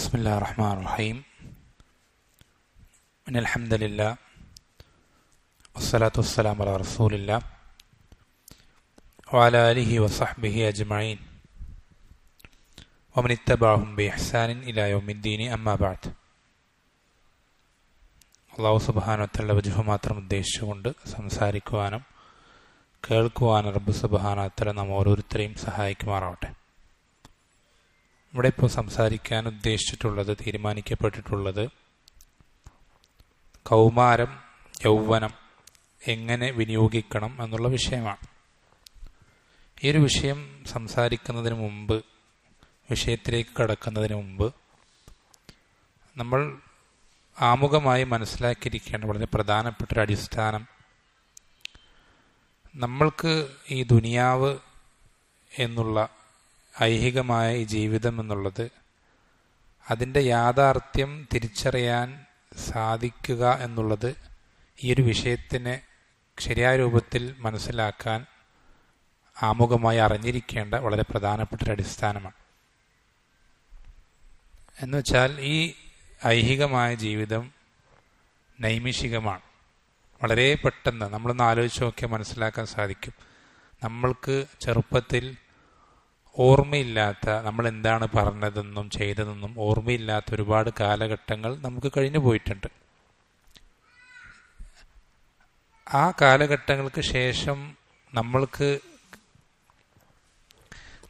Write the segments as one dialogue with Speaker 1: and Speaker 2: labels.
Speaker 1: ബിസ്മില്ലാഹിർ റഹ്മാനിർ റഹീം. ഇന്നൽ ഹംദലില്ലാഹ് വസ്സലാത്തു വസ്സലാമു അലാ റസൂലില്ലാഹ് വഅലാ ആലിഹി വസഹ്ബിഹി അജ്മഈൻ വമൻ ഇത്തബഅഹും ബിഇഹ്സാനിൻ ഇലാ യൗമിദ്ദീൻ. അമ്മാ ബഅദ്. അല്ലാഹു സുബ്ഹാനഹു വ തആല വജ്ഹു മാത്രം ഉദ്ദേശിച്ചുകൊണ്ട് സംസാരിക്കുവാനും കേൾക്കുവാനും റബ്ബ് സുബ്ഹാനഹു വ തആല നാം ഓരോരുത്തരെയും സഹായിക്കുമാറാവട്ടെ. ഇവിടെ ഇപ്പോൾ സംസാരിക്കാൻ ഉദ്ദേശിച്ചിട്ടുള്ളത്, തീരുമാനിക്കപ്പെട്ടിട്ടുള്ളത് കൗമാരം, യൗവനം എങ്ങനെ വിനിയോഗിക്കണം എന്നുള്ള വിഷയമാണ്. ഈ ഒരു വിഷയം സംസാരിക്കുന്നതിന് മുമ്പ്, വിഷയത്തിലേക്ക് കടക്കുന്നതിന് മുമ്പ് നമ്മൾ ആമുഖമായി മനസ്സിലാക്കിയിരിക്കേണ്ട വളരെ പ്രധാനപ്പെട്ടൊരു അടിസ്ഥാനം, നമ്മൾക്ക് ഈ ദുനിയാവ് എന്നുള്ള ഐഹികമായ ഈ ജീവിതം എന്നുള്ളത്, അതിൻ്റെ യാഥാർത്ഥ്യം തിരിച്ചറിയാൻ സാധിക്കുക എന്നുള്ളത് ഈ ഒരു വിഷയത്തിനെ ശരിയായ രൂപത്തിൽ മനസ്സിലാക്കാൻ ആമുഖമായി അറിഞ്ഞിരിക്കേണ്ട വളരെ പ്രധാനപ്പെട്ടൊരു അടിസ്ഥാനമാണ്. എന്നുവെച്ചാൽ ഈ ഐഹികമായ ജീവിതം നൈമിഷികമാണ്. വളരെ പെട്ടെന്ന് നമ്മളൊന്ന് ആലോചിച്ച് നോക്കിയാൽ മനസ്സിലാക്കാൻ സാധിക്കും. നമ്മൾക്ക് ചെറുപ്പത്തിൽ ഓർമ്മയില്ലാത്ത, നമ്മൾ എന്താണ് പറഞ്ഞതെന്നും ചെയ്തതെന്നും ഓർമ്മയില്ലാത്ത ഒരുപാട് കാലഘട്ടങ്ങൾ നമുക്ക് കഴിഞ്ഞു പോയിട്ടുണ്ട്. ആ കാലഘട്ടങ്ങൾക്ക് ശേഷം നമ്മൾക്ക്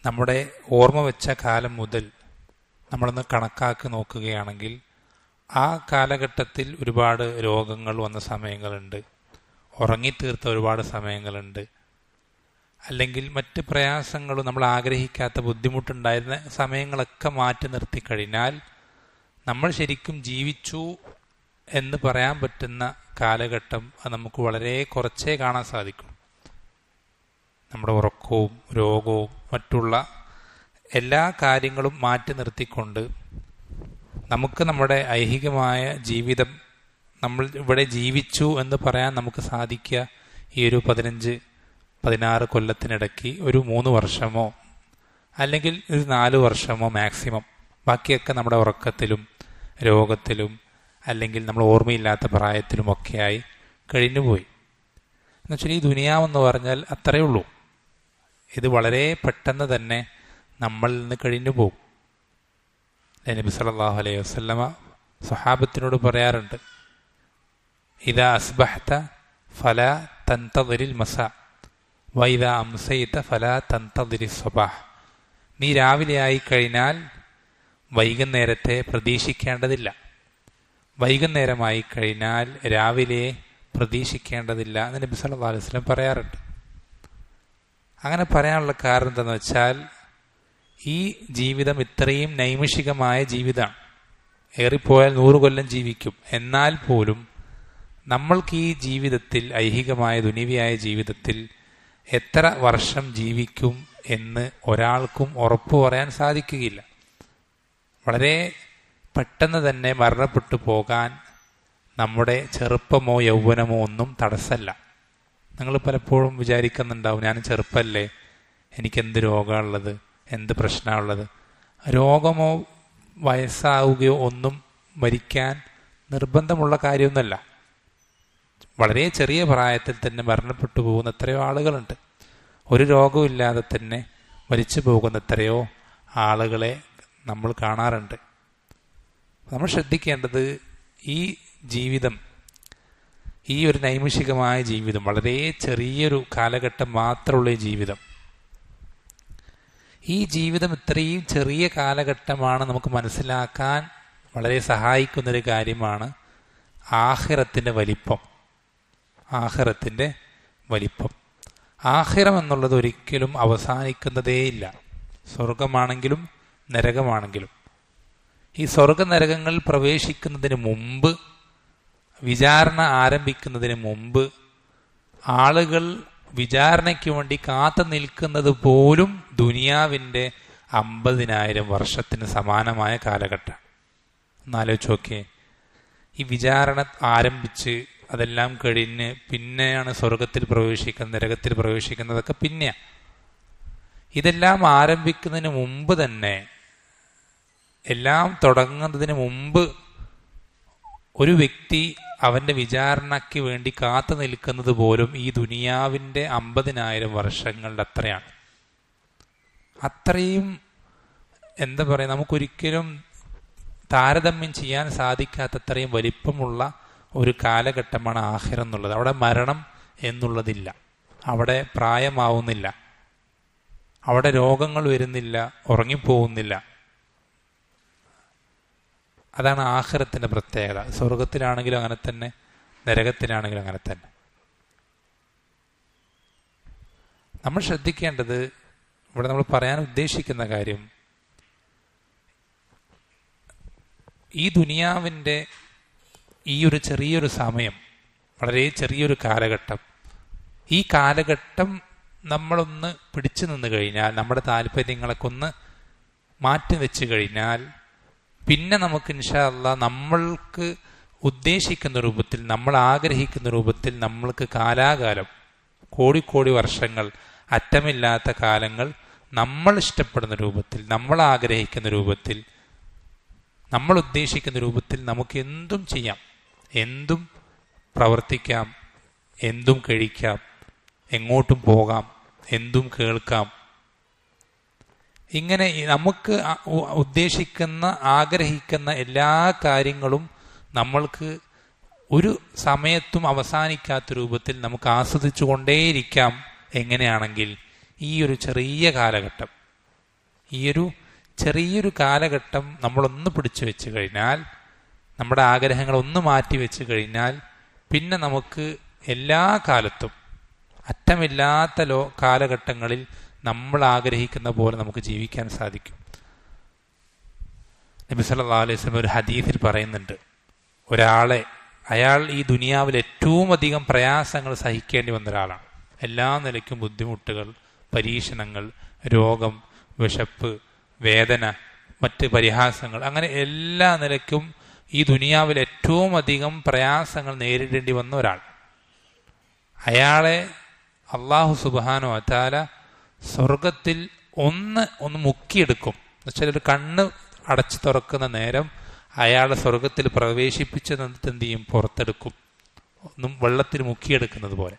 Speaker 1: നമ്മുടെ ഓർമ്മ വെച്ച കാലം മുതൽ നമ്മളൊന്ന് കണക്കാക്കി നോക്കുകയാണെങ്കിൽ, ആ കാലഘട്ടത്തിൽ ഒരുപാട് രോഗങ്ങൾ വന്ന സമയങ്ങളുണ്ട്, ഉറങ്ങിത്തീർത്ത ഒരുപാട് സമയങ്ങളുണ്ട്, അല്ലെങ്കിൽ മറ്റ് പ്രയാസങ്ങളും നമ്മൾ ആഗ്രഹിക്കാത്ത ബുദ്ധിമുട്ടുണ്ടായിരുന്ന സമയങ്ങളൊക്കെ മാറ്റി നിർത്തിക്കഴിഞ്ഞാൽ നമ്മൾ ശരിക്കും ജീവിച്ചു എന്ന് പറയാൻ പറ്റുന്ന കാലഘട്ടം അത് നമുക്ക് വളരെ കുറച്ചേ കാണാൻ സാധിക്കും. നമ്മുടെ ഉറക്കവും രോഗവും മറ്റുള്ള എല്ലാ കാര്യങ്ങളും മാറ്റി നിർത്തിക്കൊണ്ട് നമുക്ക് നമ്മുടെ ഐഹികമായ ജീവിതം നമ്മൾ ഇവിടെ ജീവിച്ചു എന്ന് പറയാൻ നമുക്ക് സാധിക്കുക ഈ ഒരു 15-16 കൊല്ലത്തിനിടയ്ക്ക് ഒരു 3 വർഷമോ അല്ലെങ്കിൽ ഒരു 4 വർഷമോ മാക്സിമം. ബാക്കിയൊക്കെ നമ്മുടെ ഉറക്കത്തിലും രോഗത്തിലും അല്ലെങ്കിൽ നമ്മൾ ഓർമ്മയില്ലാത്ത പ്രായത്തിലുമൊക്കെയായി കഴിഞ്ഞുപോയി. എന്നുവെച്ചാൽ ഈ ദുനിയാവെന്ന് പറഞ്ഞാൽ അത്രയേ ഉള്ളൂ. ഇത് വളരെ പെട്ടെന്ന് തന്നെ നമ്മളിൽ നിന്ന് കഴിഞ്ഞു പോകും. നബി സല്ലല്ലാഹു അലൈഹി വസല്ലമ സ്വഹാബത്തിനോട് പറയാറുണ്ട്, ഇദാ അസ്ബഹത ഫലാ തൻതദിരിൽ മസാ വൈദാ അംസൈത ഫലാ തൻതദിരി സ്വബാഹ്. നീ രാവിലെ ആയിക്കഴിഞ്ഞാൽ വൈകുന്നേരത്തെ പ്രതീക്ഷിക്കേണ്ടതില്ല, വൈകുന്നേരമായി കഴിഞ്ഞാൽ രാവിലെ പ്രതീക്ഷിക്കേണ്ടതില്ല എന്ന് നബി സല്ലല്ലാഹു അലൈഹി വസല്ലം പറയാറുണ്ട്. അങ്ങനെ പറയാനുള്ള കാരണം എന്താണെന്ന് വെച്ചാൽ, ഈ ജീവിതം ഇത്രയും നൈമിഷികമായ ജീവിതമാണ്. ഏറിപ്പോയാൽ 100 കൊല്ലം ജീവിക്കും. എന്നാൽ പോലും നമ്മൾക്ക് ഈ ജീവിതത്തിൽ, ഐഹികമായ ദുനിയാവിയായ ജീവിതത്തിൽ എത്ര വർഷം ജീവിക്കും എന്ന് ഒരാൾക്കും ഉറപ്പ് പറയാൻ സാധിക്കുകയില്ല. വളരെ പെട്ടെന്ന് തന്നെ മരണപ്പെട്ടു പോകാൻ നമ്മുടെ ചെറുപ്പമോ യൗവനമോ ഒന്നും തടസ്സമല്ല. നിങ്ങൾ പലപ്പോഴും വിചാരിക്കുന്നുണ്ടാവും, ഞാൻ ചെറുപ്പമല്ലേ, എനിക്കെന്ത് രോഗമുള്ളത്, എന്ത് പ്രശ്നമുള്ളത്. രോഗമോ വയസ്സാവുകയോ ഒന്നും മരിക്കാൻ നിർബന്ധമുള്ള കാര്യമൊന്നുമല്ല. വളരെ ചെറിയ പ്രായത്തിൽ തന്നെ മരണപ്പെട്ടു പോകുന്ന എത്രയോ ആളുകളുണ്ട്. ഒരു രോഗമില്ലാതെ തന്നെ മരിച്ചു പോകുന്ന എത്രയോ ആളുകളെ നമ്മൾ കാണാറുണ്ട്. നമ്മൾ ശ്രദ്ധിക്കേണ്ടത്, ഈ ജീവിതം, ഈ ഒരു നൈമിഷികമായ ജീവിതം, വളരെ ചെറിയൊരു കാലഘട്ടം മാത്രമുള്ള ഈ ജീവിതം, ഈ ജീവിതം ഇത്രയും ചെറിയ കാലഘട്ടമാണ് നമുക്ക് മനസ്സിലാക്കാൻ വളരെ സഹായിക്കുന്നൊരു കാര്യമാണ് ആഖിറത്തിൻ്റെ വലിപ്പം. ആഖിറത്തിൻ്റെ വലിപ്പം, ആഖിറം എന്നുള്ളത് ഒരിക്കലും അവസാനിക്കുന്നതേയില്ല. സ്വർഗമാണെങ്കിലും നരകമാണെങ്കിലും. ഈ സ്വർഗ നരകങ്ങളിൽ പ്രവേശിക്കുന്നതിന് മുമ്പ്, വിചാരണ ആരംഭിക്കുന്നതിന് മുമ്പ് ആളുകൾ വിചാരണയ്ക്ക് വേണ്ടി കാത്തു നിൽക്കുന്നത് പോലും ദുനിയാവിൻ്റെ 50,000 വർഷത്തിന് സമാനമായ കാലഘട്ടം. ഒന്നാലോചിച്ച് നോക്കിയേ. ഈ വിചാരണ ആരംഭിച്ച് അതെല്ലാം കഴിഞ്ഞ് പിന്നെയാണ് സ്വർഗത്തിൽ പ്രവേശിക്കുന്നത്, നരകത്തിൽ പ്രവേശിക്കുന്നതൊക്കെ പിന്നെയാണ്. ഇതെല്ലാം ആരംഭിക്കുന്നതിന് മുമ്പ് തന്നെ എല്ലാം തുടങ്ങുന്നതിന് മുമ്പ് ഒരു വ്യക്തി അവൻ്റെ വിചാരണയ്ക്ക് വേണ്ടി കാത്തു നിൽക്കുന്നത് പോലും ഈ ദുനിയാവിൻ്റെ 50,000 വർഷങ്ങളുടെ അത്രയാണ്. അത്രയും എന്താ പറയുക, നമുക്കൊരിക്കലും താരതമ്യം ചെയ്യാൻ സാധിക്കാത്തത്രയും വലിപ്പമുള്ള ഒരു കാലഘട്ടമാണ് ആഖിറ എന്നുള്ളത്. അവിടെ മരണം എന്നുള്ളതില്ല, അവിടെ പ്രായമാവുന്നില്ല, അവിടെ രോഗങ്ങൾ വരുന്നില്ല, ഉറങ്ങിപ്പോകുന്നില്ല. അതാണ് ആഖിറത്തിൻ്റെ പ്രത്യേകത. സ്വർഗത്തിലാണെങ്കിലും അങ്ങനെ തന്നെ, നരകത്തിലാണെങ്കിലും അങ്ങനെ തന്നെ. നമ്മൾ ശ്രദ്ധിക്കേണ്ടത്, ഇവിടെ നമ്മൾ പറയാൻ ഉദ്ദേശിക്കുന്ന കാര്യം, ഈ ദുനിയാവിൻ്റെ ഈ ഒരു ചെറിയൊരു സമയം, വളരെ ചെറിയൊരു കാലഘട്ടം, ഈ കാലഘട്ടം നമ്മളൊന്ന് പിടിച്ചു നിന്ന് കഴിഞ്ഞാൽ, നമ്മുടെ താല്പര്യങ്ങളൊക്കെ ഒന്ന് മാറ്റി വെച്ച് കഴിഞ്ഞാൽ, പിന്നെ നമുക്ക് ഇൻഷാ അല്ലാഹ് നമ്മൾക്ക് ഉദ്ദേശിക്കുന്ന രൂപത്തിൽ, നമ്മൾ ആഗ്രഹിക്കുന്ന രൂപത്തിൽ നമ്മൾക്ക് കാലാകാലം, കോടിക്കോടി വർഷങ്ങൾ, അറ്റമില്ലാത്ത കാലങ്ങൾ നമ്മൾ ഇഷ്ടപ്പെടുന്ന രൂപത്തിൽ, നമ്മൾ ആഗ്രഹിക്കുന്ന രൂപത്തിൽ, നമ്മൾ ഉദ്ദേശിക്കുന്ന രൂപത്തിൽ നമുക്ക് എന്തും ചെയ്യാം, എന്തും പ്രവർത്തിക്കാം, എന്തും കഴിക്കാം, എങ്ങോട്ടും പോകാം, എന്തും കേൾക്കാം. ഇങ്ങനെ നമുക്ക് ഉദ്ദേശിക്കുന്ന, ആഗ്രഹിക്കുന്ന എല്ലാ കാര്യങ്ങളും നമ്മൾക്ക് ഒരു സമയത്തും അവസാനിക്കാത്ത രൂപത്തിൽ നമുക്ക് ആസ്വദിച്ചു കൊണ്ടേയിരിക്കാം. എങ്ങനെയാണെങ്കിൽ ഈ ഒരു ചെറിയ കാലഘട്ടം, ഈ ഒരു ചെറിയൊരു കാലഘട്ടം നമ്മളൊന്ന് പിടിച്ചു വെച്ച് കഴിഞ്ഞാൽ, നമ്മുടെ ആഗ്രഹങ്ങൾ ഒന്ന് മാറ്റി വെച്ച് കഴിഞ്ഞാൽ, പിന്നെ നമുക്ക് എല്ലാ കാലത്തും, അറ്റമില്ലാത്ത കാലഘട്ടങ്ങളിൽ നമ്മൾ ആഗ്രഹിക്കുന്ന പോലെ നമുക്ക് ജീവിക്കാൻ സാധിക്കും. നബി സല്ലല്ലാഹു അലൈഹി വസല്ലം ഒരു ഹദീസിൽ പറയുന്നുണ്ട്, ഒരാളെ, അയാൾ ഈ ദുനിയാവിൽ ഏറ്റവും അധികം പ്രയാസങ്ങൾ സഹിക്കേണ്ടി വന്ന ഒരാളാണ്. എല്ലാ നിലയ്ക്കും ബുദ്ധിമുട്ടുകൾ, പരീക്ഷണങ്ങൾ, രോഗം, വിശപ്പ്, വേദന, മറ്റ് പരിഹാസങ്ങൾ, അങ്ങനെ എല്ലാ നിലയ്ക്കും ഈ ദുനിയാവിൽ ഏറ്റവും അധികം പ്രയാസങ്ങൾ നേരിടേണ്ടി വന്ന ഒരാൾ. അയാളെ അല്ലാഹു സുബ്ഹാനഹു വ തആല സ്വർഗത്തിൽ ഒന്ന് മുക്കിയെടുക്കും. എന്നുവെച്ചാൽ ഒരു കണ്ണ് അടച്ചു തുറക്കുന്ന നേരം അയാളെ സ്വർഗത്തിൽ പ്രവേശിപ്പിച്ച് എന്ത് ചെയ്യും, പുറത്തെടുക്കും, ഒന്നും വെള്ളത്തിൽ മുക്കിയെടുക്കുന്നത് പോലെ.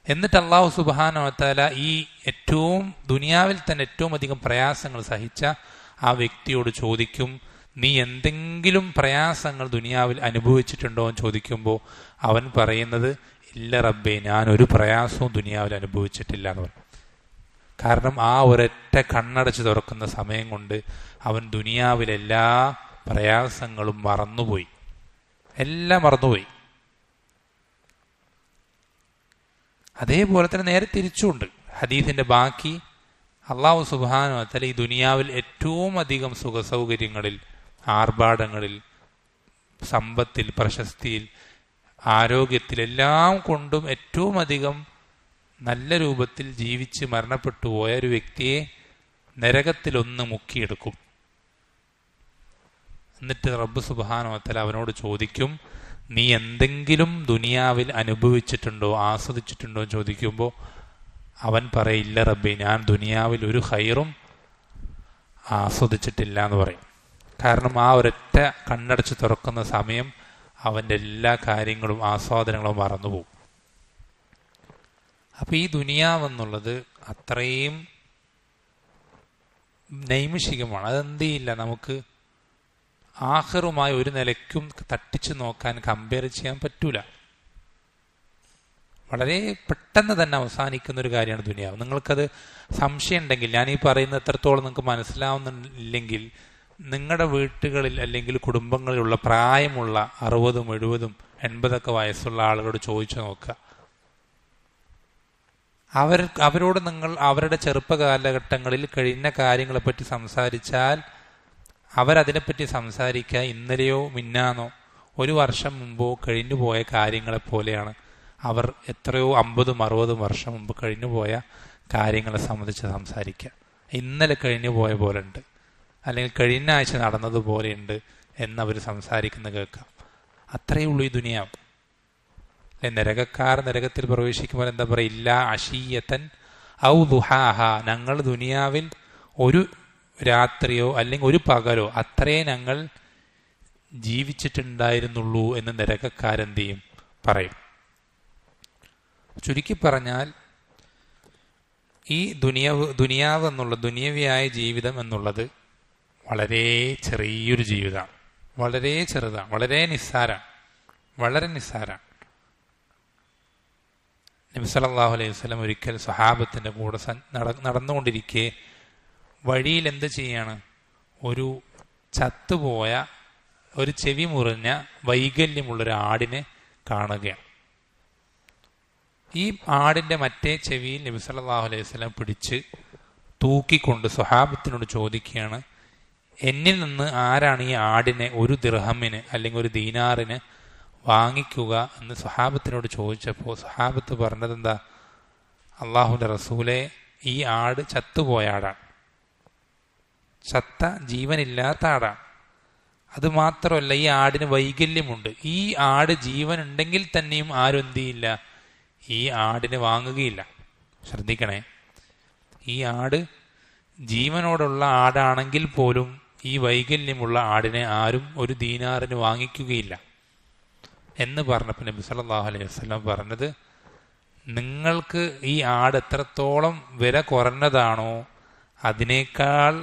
Speaker 1: എന്നിട്ട് അല്ലാഹു സുബ്ഹാനഹു വ തആല ഈ ഏറ്റവും ദുനിയാവിൽ തന്നെ ഏറ്റവും അധികം പ്രയാസങ്ങൾ സഹിച്ച ആ വ്യക്തിയോട് ചോദിക്കും, നീ എന്തെങ്കിലും പ്രയാസങ്ങൾ ദുനിയാവിൽ അനുഭവിച്ചിട്ടുണ്ടോ എന്ന് ചോദിക്കുമ്പോൾ അവൻ പറയുന്നത്, ഇല്ല റബ്ബേ, ഞാൻ ഒരു പ്രയാസവും ദുനിയാവിൽ അനുഭവിച്ചിട്ടില്ല എന്ന് പറയും. കാരണം ആ ഒരൊറ്റ കണ്ണടച്ച് തുറക്കുന്ന സമയം കൊണ്ട് അവൻ ദുനിയാവിലെല്ലാ പ്രയാസങ്ങളും മറന്നുപോയി, എല്ലാം മറന്നുപോയി. അതേപോലെ തന്നെ നേരെ തിരിച്ചുണ്ട്. ഹദീസിന്റെ ബാക്കി, അല്ലാഹു സുബ്ഹാനഹു വ തആല ഈ ദുനിയാവിൽ ഏറ്റവും അധികം സുഖസൗകര്യങ്ങളിൽ, ആർഭാടങ്ങളിൽ, സമ്പത്തിൽ, പ്രശസ്തിയിൽ, ആരോഗ്യത്തിൽ, എല്ലാം കൊണ്ടും ഏറ്റവും അധികം നല്ല രൂപത്തിൽ ജീവിച്ച് മരണപ്പെട്ടു പോയ ഒരു വ്യക്തിയെ നരകത്തിലൊന്ന് മുക്കിയെടുക്കും. എന്നിട്ട് റബ്ബ് സുബ്ഹാനഹു വ തആല അവനോട് ചോദിക്കും, നീ എന്തെങ്കിലും ദുനിയാവിൽ അനുഭവിച്ചിട്ടുണ്ടോ, ആസ്വദിച്ചിട്ടുണ്ടോ എന്ന് ചോദിക്കുമ്പോൾ അവൻ പറയില്ല റബ്ബേ, ഞാൻ ദുനിയാവിൽ ഒരു ഖൈറും ആസ്വദിച്ചിട്ടില്ല എന്ന് പറയും. കാരണം ആ ഒരൊറ്റ കണ്ണടച്ച് തുറക്കുന്ന സമയം അവൻ്റെ എല്ലാ കാര്യങ്ങളും, ആസ്വാദനങ്ങളും മറന്നുപോകും. അപ്പം ഈ ദുനിയാവെന്നുള്ളത് അത്രയും നൈമിഷികമാണ്. അതെന്ത് ചെയ്യില്ല, നമുക്ക് ആഖിറുമായി ഒരു നിലയ്ക്കും തട്ടിച്ചു നോക്കാൻ, കമ്പയർ ചെയ്യാൻ പറ്റൂല. വളരെ പെട്ടെന്ന് തന്നെ അവസാനിക്കുന്ന ഒരു കാര്യമാണ് ദുനിയാവ്. നിങ്ങൾക്കത് സംശയം ഉണ്ടെങ്കിൽ, ഞാൻ ഈ പറയുന്നത് എത്രത്തോളം നിങ്ങൾക്ക് മനസ്സിലാവുന്നില്ലെങ്കിൽ, നിങ്ങളുടെ വീട്ടുകളിൽ അല്ലെങ്കിൽ കുടുംബങ്ങളിലുള്ള പ്രായമുള്ള 60, 70, 80 വയസ്സുള്ള ആളുകളോട് ചോദിച്ചു നോക്കുക. അവരോട് നിങ്ങൾ അവരുടെ ചെറുപ്പകാലഘട്ടങ്ങളിൽ കഴിഞ്ഞ കാര്യങ്ങളെപ്പറ്റി സംസാരിച്ചാൽ അവരതിനെപ്പറ്റി സംസാരിക്കുക ഇന്നലെയോ മിന്നാന്നോ ഒരു വർഷം മുമ്പോ കഴിഞ്ഞു പോയ കാര്യങ്ങളെപ്പോലെയാണ്. അവർ എത്രയോ 50, 60 വർഷം മുമ്പ് കഴിഞ്ഞു പോയ കാര്യങ്ങളെ സംബന്ധിച്ച് സംസാരിക്കുക. ഇന്നലെ കഴിഞ്ഞു പോയ പോലെ ഉണ്ട്, അല്ലെങ്കിൽ കഴിഞ്ഞ ആഴ്ച നടന്നതുപോലെയുണ്ട് എന്നവർ സംസാരിക്കുന്ന കേൾക്കാം. അത്രയേ ഉള്ളൂ ഈ ദുനിയാവ്. നരകക്കാർ നരകത്തിൽ പ്രവേശിക്കുമ്പോൾ എന്താ പറയുക, ഇല്ല അശീയത്തൻ ഔ ദുഹാഹ, ഞങ്ങൾ ദുനിയാവിൽ ഒരു രാത്രിയോ അല്ലെങ്കിൽ ഒരു പകലോ അത്രേ ഞങ്ങൾ ജീവിച്ചിട്ടുണ്ടായിരുന്നുള്ളൂ എന്ന് നരകക്കാരെന്ത് ചെയ്യും, പറയും. ചുരുക്കി പറഞ്ഞാൽ ഈ ദുനിയാവ് എന്നുള്ള ദുനിയവിയായ ജീവിതം എന്നുള്ളത് വളരെ ചെറിയൊരു ജീവിതമാണ്, വളരെ ചെറുതാണ്, വളരെ നിസ്സാരമാണ്, വളരെ നിസ്സാരമാണ്. നബി സല്ലല്ലാഹു അലൈഹി വസല്ലം ഒരിക്കൽ സ്വഹാബത്തിൻ്റെ കൂടെ നടന്നുകൊണ്ടിരിക്കെ വഴിയിൽ എന്ത് ചെയ്യാണ്, ഒരു ചത്തുപോയ ഒരു ചെവി മുറിഞ്ഞ വൈകല്യമുള്ളൊരു ആടിനെ കാണുകയാണ്. ഈ ആടിൻ്റെ മറ്റേ ചെവിയിൽ നബി സല്ലല്ലാഹു അലൈഹി വസല്ലം പിടിച്ച് തൂക്കിക്കൊണ്ട് സ്വഹാബത്തിനോട് ചോദിക്കുകയാണ്, എന്നിൽ നിന്ന് ആരാണ് ഈ ആടിനെ ഒരു ദിർഹമിന് അല്ലെങ്കിൽ ഒരു ദീനാറിന് വാങ്ങിക്കുക എന്ന് സ്വഹാബത്തിനോട് ചോദിച്ചപ്പോൾ സ്വഹാബത്ത് പറഞ്ഞതെന്താ, അള്ളാഹുവിൻ്റെ റസൂലെ, ഈ ആട് ചത്തുപോയ ആടാണ്, ചത്ത ജീവനില്ലാത്ത ആടാണ്. അതുമാത്രമല്ല, ഈ ആടിന് വൈകല്യമുണ്ട്. ഈ ആട് ജീവൻ ഉണ്ടെങ്കിൽ തന്നെയും ആരും എന്ത് ചെയ്യില്ല, ഈ ആടിനെ വാങ്ങുകയില്ല. ശ്രദ്ധിക്കണേ, ഈ ആട് ജീവനോടുള്ള ആടാണെങ്കിൽ പോലും ഈ വൈകല്യമുള്ള ആടിനെ ആരും ഒരു ദീനാറിന് വാങ്ങിക്കുകയില്ല എന്ന് പറഞ്ഞപ്പോൾ നബി സല്ലല്ലാഹു അലൈഹി വസല്ലം പറഞ്ഞത്, നിങ്ങൾക്ക് ഈ ആട് എത്രത്തോളം വില കുറഞ്ഞതാണോ അതിനേക്കാൾ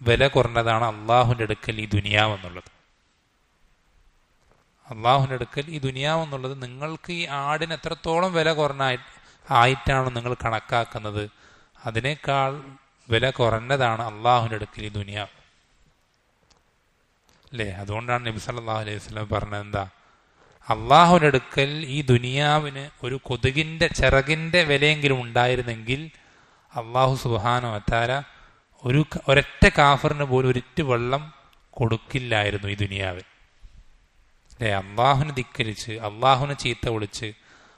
Speaker 1: വില കുറഞ്ഞതാണ് അള്ളാഹുവിൻ്റെ അടുക്കൽ ഈ ദുനിയാവെന്നുള്ളത്. അള്ളാഹുവിൻ്റെ അടുക്കൽ ഈ ദുനിയാവെന്നുള്ളത് നിങ്ങൾക്ക് ഈ ആടിന് എത്രത്തോളം വില ആയിട്ടാണ് നിങ്ങൾ കണക്കാക്കുന്നത്, അതിനേക്കാൾ വില കുറഞ്ഞതാണ് അള്ളാഹുവിൻ്റെ അടുക്കൽ ഈ ദുനിയാവ് അല്ലേ. അതുകൊണ്ടാണ് നബി സല്ലല്ലാഹു അലൈഹി വസല്ലം പറഞ്ഞത് എന്താ, അള്ളാഹുവിൻ്റെ അടുക്കൽ ഈ ദുനിയാവിന് ഒരു കൊതുകിൻ്റെ ചിറകിൻ്റെ വിലയെങ്കിലും ഉണ്ടായിരുന്നെങ്കിൽ അള്ളാഹു സുബ്ഹാനഹു വ തആല ഒരൊറ്റ കാഫറിന് പോലും ഒരിറ്റ് വെള്ളം കൊടുക്കില്ലായിരുന്നു ഈ ദുനിയാവിൽ അല്ലേ. അള്ളാഹുവിനെ ധിക്കരിച്ച്, അള്ളാഹുവിനെ ചീത്ത വിളിച്ച്,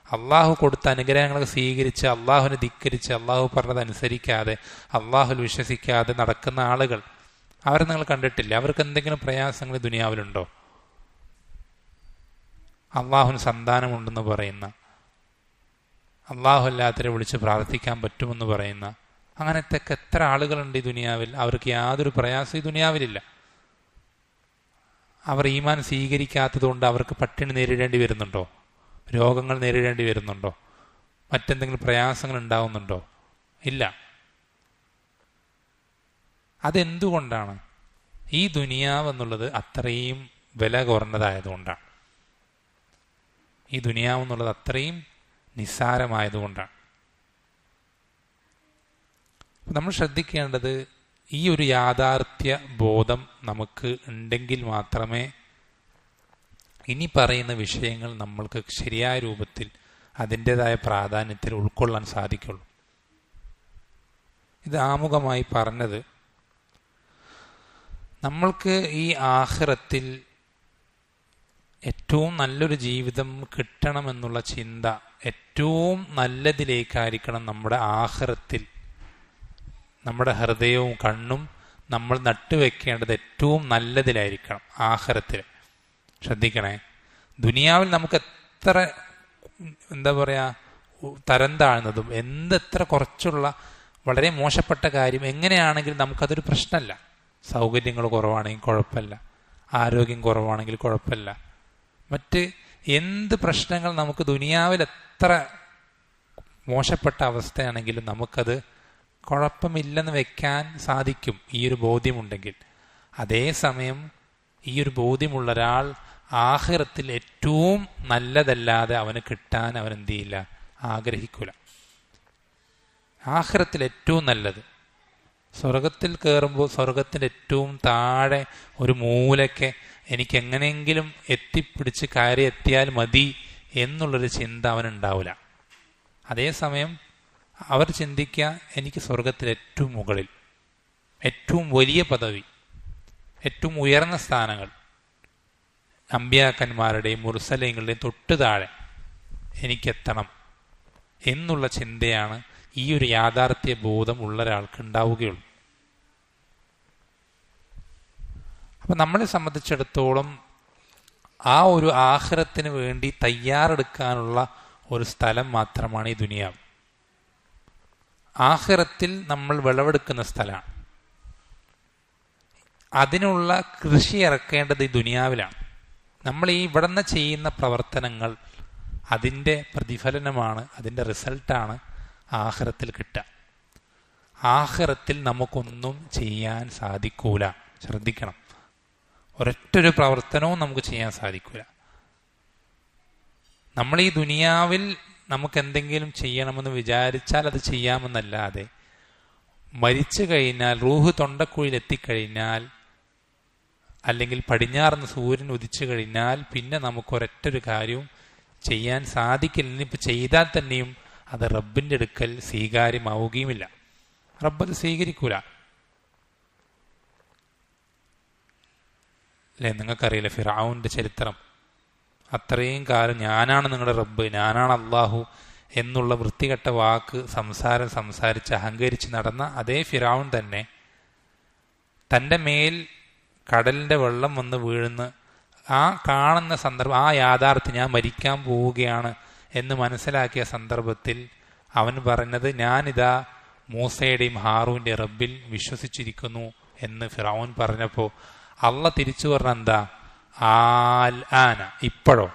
Speaker 1: അള്ളാഹു കൊടുത്ത അനുഗ്രഹങ്ങളൊക്കെ സ്വീകരിച്ച് അള്ളാഹുവിനെ ധിക്കരിച്ച് അള്ളാഹു പറഞ്ഞത് അനുസരിക്കാതെ അള്ളാഹുൽ വിശ്വസിക്കാതെ നടക്കുന്ന ആളുകൾ, അവരെ നിങ്ങൾ കണ്ടിട്ടില്ല? അവർക്ക് എന്തെങ്കിലും പ്രയാസങ്ങൾ ദുനിയാവിലുണ്ടോ? അള്ളാഹുവിന് സന്താനമുണ്ടെന്ന് പറയുന്ന, അള്ളാഹു അല്ലാത്തവരെ വിളിച്ച് പ്രാർത്ഥിക്കാൻ പറ്റുമെന്ന് പറയുന്ന, അങ്ങനത്തെ എത്ര ആളുകളുണ്ട് ഈ ദുനിയാവിൽ. അവർക്ക് യാതൊരു പ്രയാസം ഈ ദുനിയാവിലില്ല. അവർ ഈമാൻ സ്വീകരിക്കാത്തത് കൊണ്ട് അവർക്ക് പട്ടിണി നേരിടേണ്ടി വരുന്നുണ്ടോ? രോഗങ്ങൾ നേരിടേണ്ടി വരുന്നുണ്ടോ? മറ്റെന്തെങ്കിലും പ്രയാസങ്ങൾ ഉണ്ടാവുന്നുണ്ടോ? ഇല്ല. അതെന്തുകൊണ്ടാണ്? ഈ ദുനിയാവ് എന്നുള്ളത് അത്രയും വില കുറഞ്ഞതായതുകൊണ്ടാണ്. ഈ ദുനിയാവ് എന്നുള്ളത് അത്രയും നിസ്സാരമായതുകൊണ്ടാണ്. നമ്മൾ ശ്രദ്ധിക്കേണ്ടത്, ഈ ഒരു യാഥാർത്ഥ്യ ബോധം നമുക്ക് ഉണ്ടെങ്കിൽ മാത്രമേ ഇനി പറയുന്ന വിഷയങ്ങൾ നമ്മൾക്ക് ശരിയായ രൂപത്തിൽ അതിൻ്റെതായ പ്രാധാന്യത്തിൽ ഉൾക്കൊള്ളാൻ സാധിക്കുള്ളൂ. ഇത് ആമുഖമായി പറഞ്ഞത്, നമ്മൾക്ക് ഈ ആഖിറത്തിൽ ഏറ്റവും നല്ലൊരു ജീവിതം കിട്ടണമെന്നുള്ള ചിന്ത ഏറ്റവും നല്ലതിലേക്കായിരിക്കണം നമ്മുടെ ആഖിറത്തിൽ, നമ്മുടെ ഹൃദയവും കണ്ണും നമ്മൾ നട്ടുവെക്കേണ്ടത് ഏറ്റവും നല്ലതിലായിരിക്കണം ആഖിറത്തിൽ. ശ്രദ്ധിക്കണേ, ദുനിയാവിൽ നമുക്ക് എത്ര തരം താഴ്ന്നതും എത്ര കുറച്ചുള്ള വളരെ മോശപ്പെട്ട കാര്യം എങ്ങനെയാണെങ്കിലും നമുക്കതൊരു പ്രശ്നമല്ല. സൗകര്യങ്ങൾ കുറവാണെങ്കിൽ കുഴപ്പമില്ല, ആരോഗ്യം കുറവാണെങ്കിൽ കുഴപ്പമില്ല, മറ്റ് എന്ത് പ്രശ്നങ്ങൾ നമുക്ക് ദുനിയാവിൽ എത്ര മോശപ്പെട്ട അവസ്ഥയാണെങ്കിലും നമുക്കത് കുഴപ്പമില്ലെന്ന് വെക്കാൻ സാധിക്കും, ഈ ഒരു ബോധ്യമുണ്ടെങ്കിൽ. അതേസമയം ഈ ഒരു ബോധ്യമുള്ള ഒരാൾ ആഖിറത്തിൽ ഏറ്റവും നല്ലതല്ലാതെ അവന് കിട്ടാൻ അവൻ എന്ത് ചെയ്യില്ല, ആഗ്രഹിക്കൂല. ആഖിറത്തിൽ ഏറ്റവും നല്ലത്, സ്വർഗത്തിൽ കയറുമ്പോൾ സ്വർഗത്തിൻ്റെ ഏറ്റവും താഴെ ഒരു മൂലയ്ക്ക് എനിക്ക് എങ്ങനെയെങ്കിലും എത്തിപ്പിടിച്ച് കയറി എത്തിയാൽ മതി എന്നുള്ളൊരു ചിന്ത അവനുണ്ടാവില്ല. അതേസമയം അവർ ചിന്തിക്കുക, എനിക്ക് സ്വർഗത്തിൽ ഏറ്റവും മുകളിൽ, ഏറ്റവും വലിയ പദവി, ഏറ്റവും ഉയർന്ന സ്ഥാനങ്ങൾ, അമ്പിയാക്കന്മാരുടെയും മുർസലീങ്ങളുടെയും തൊട്ടു താഴെ എനിക്കെത്തണം എന്നുള്ള ചിന്തയാണ് ഈ ഒരു യാഥാർത്ഥ്യ ബോധം ഉള്ള ഒരാൾക്ക് ഉണ്ടാവുകയുള്ളൂ. അപ്പം നമ്മളെ സംബന്ധിച്ചിടത്തോളം ആ ഒരു ആഖിറത്തിന് വേണ്ടി തയ്യാറെടുക്കാനുള്ള ഒരു സ്ഥലം മാത്രമാണ് ഈ ദുനിയാവ്. ആഖിറത്തിൽ നമ്മൾ വിളവെടുക്കുന്ന സ്ഥലമാണ്. അതിനുള്ള കൃഷി ഇറക്കേണ്ടത് ഈ ദുനിയാവിലാണ്. നമ്മൾ ഈ ഇവിടുന്ന് ചെയ്യുന്ന പ്രവർത്തനങ്ങൾ അതിൻ്റെ പ്രതിഫലനമാണ്, അതിൻ്റെ റിസൾട്ടാണ് ആഖിറത്തിൽ കിട്ടുക. ആഖിറത്തിൽ നമുക്കൊന്നും ചെയ്യാൻ സാധിക്കൂല. ശ്രദ്ധിക്കണം, ഒരൊറ്റൊരു പ്രവർത്തനവും നമുക്ക് ചെയ്യാൻ സാധിക്കൂല. നമ്മൾ ഈ ദുനിയാവിൽ നമുക്ക് എന്തെങ്കിലും ചെയ്യണമെന്ന് വിചാരിച്ചാൽ അത് ചെയ്യാമെന്നല്ലാതെ മരിച്ചു കഴിഞ്ഞാൽ, റൂഹ് തൊണ്ടക്കുഴിയിൽ എത്തിക്കഴിഞ്ഞാൽ, അല്ലെങ്കിൽ പടിഞ്ഞാറുന്ന് സൂര്യൻ ഉദിച്ചു കഴിഞ്ഞാൽ പിന്നെ നമുക്ക് ഒരൊറ്റൊരു കാര്യവും ചെയ്യാൻ സാധിക്കില്ല. ഇനിയിപ്പോൾ ചെയ്താൽ തന്നെയും അത് റബ്ബിൻ്റെ അടുക്കൽ സ്വീകാര്യമാവുകയുമില്ല. റബ്ബത് സ്വീകരിക്കൂല. അല്ലേ? നിങ്ങൾക്കറിയില്ല ഫിർഔന്റെ ചരിത്രം. അത്രയും കാലം ഞാനാണ് നിങ്ങളുടെ റബ്ബ്, ഞാനാണ് അള്ളാഹു എന്നുള്ള വൃത്തികെട്ട വാക്ക് സംസാരിച്ച് അഹങ്കരിച്ച് നടന്ന അതേ ഫിർഔൻ തന്നെ തൻ്റെ മേൽ കടലിൻ്റെ വെള്ളം വന്ന് വീഴുന്ന ആ കാണുന്ന സന്ദർഭം, ആ യാഥാർത്ഥ്യം, ഞാൻ മരിക്കാൻ പോവുകയാണ് എന്ന് മനസ്സിലാക്കിയ സന്ദർഭത്തിൽ അവൻ പറഞ്ഞത്, ഞാനിതാ മൂസയുടെയും ഹാറൂൻ്റെ റബ്ബിൽ വിശ്വസിച്ചിരിക്കുന്നു എന്ന് ഫിർഔൻ പറഞ്ഞപ്പോൾ അള്ളാഹ് തിരിച്ചു പറഞ്ഞ എന്താ? ആന, ഇപ്പോഴോ?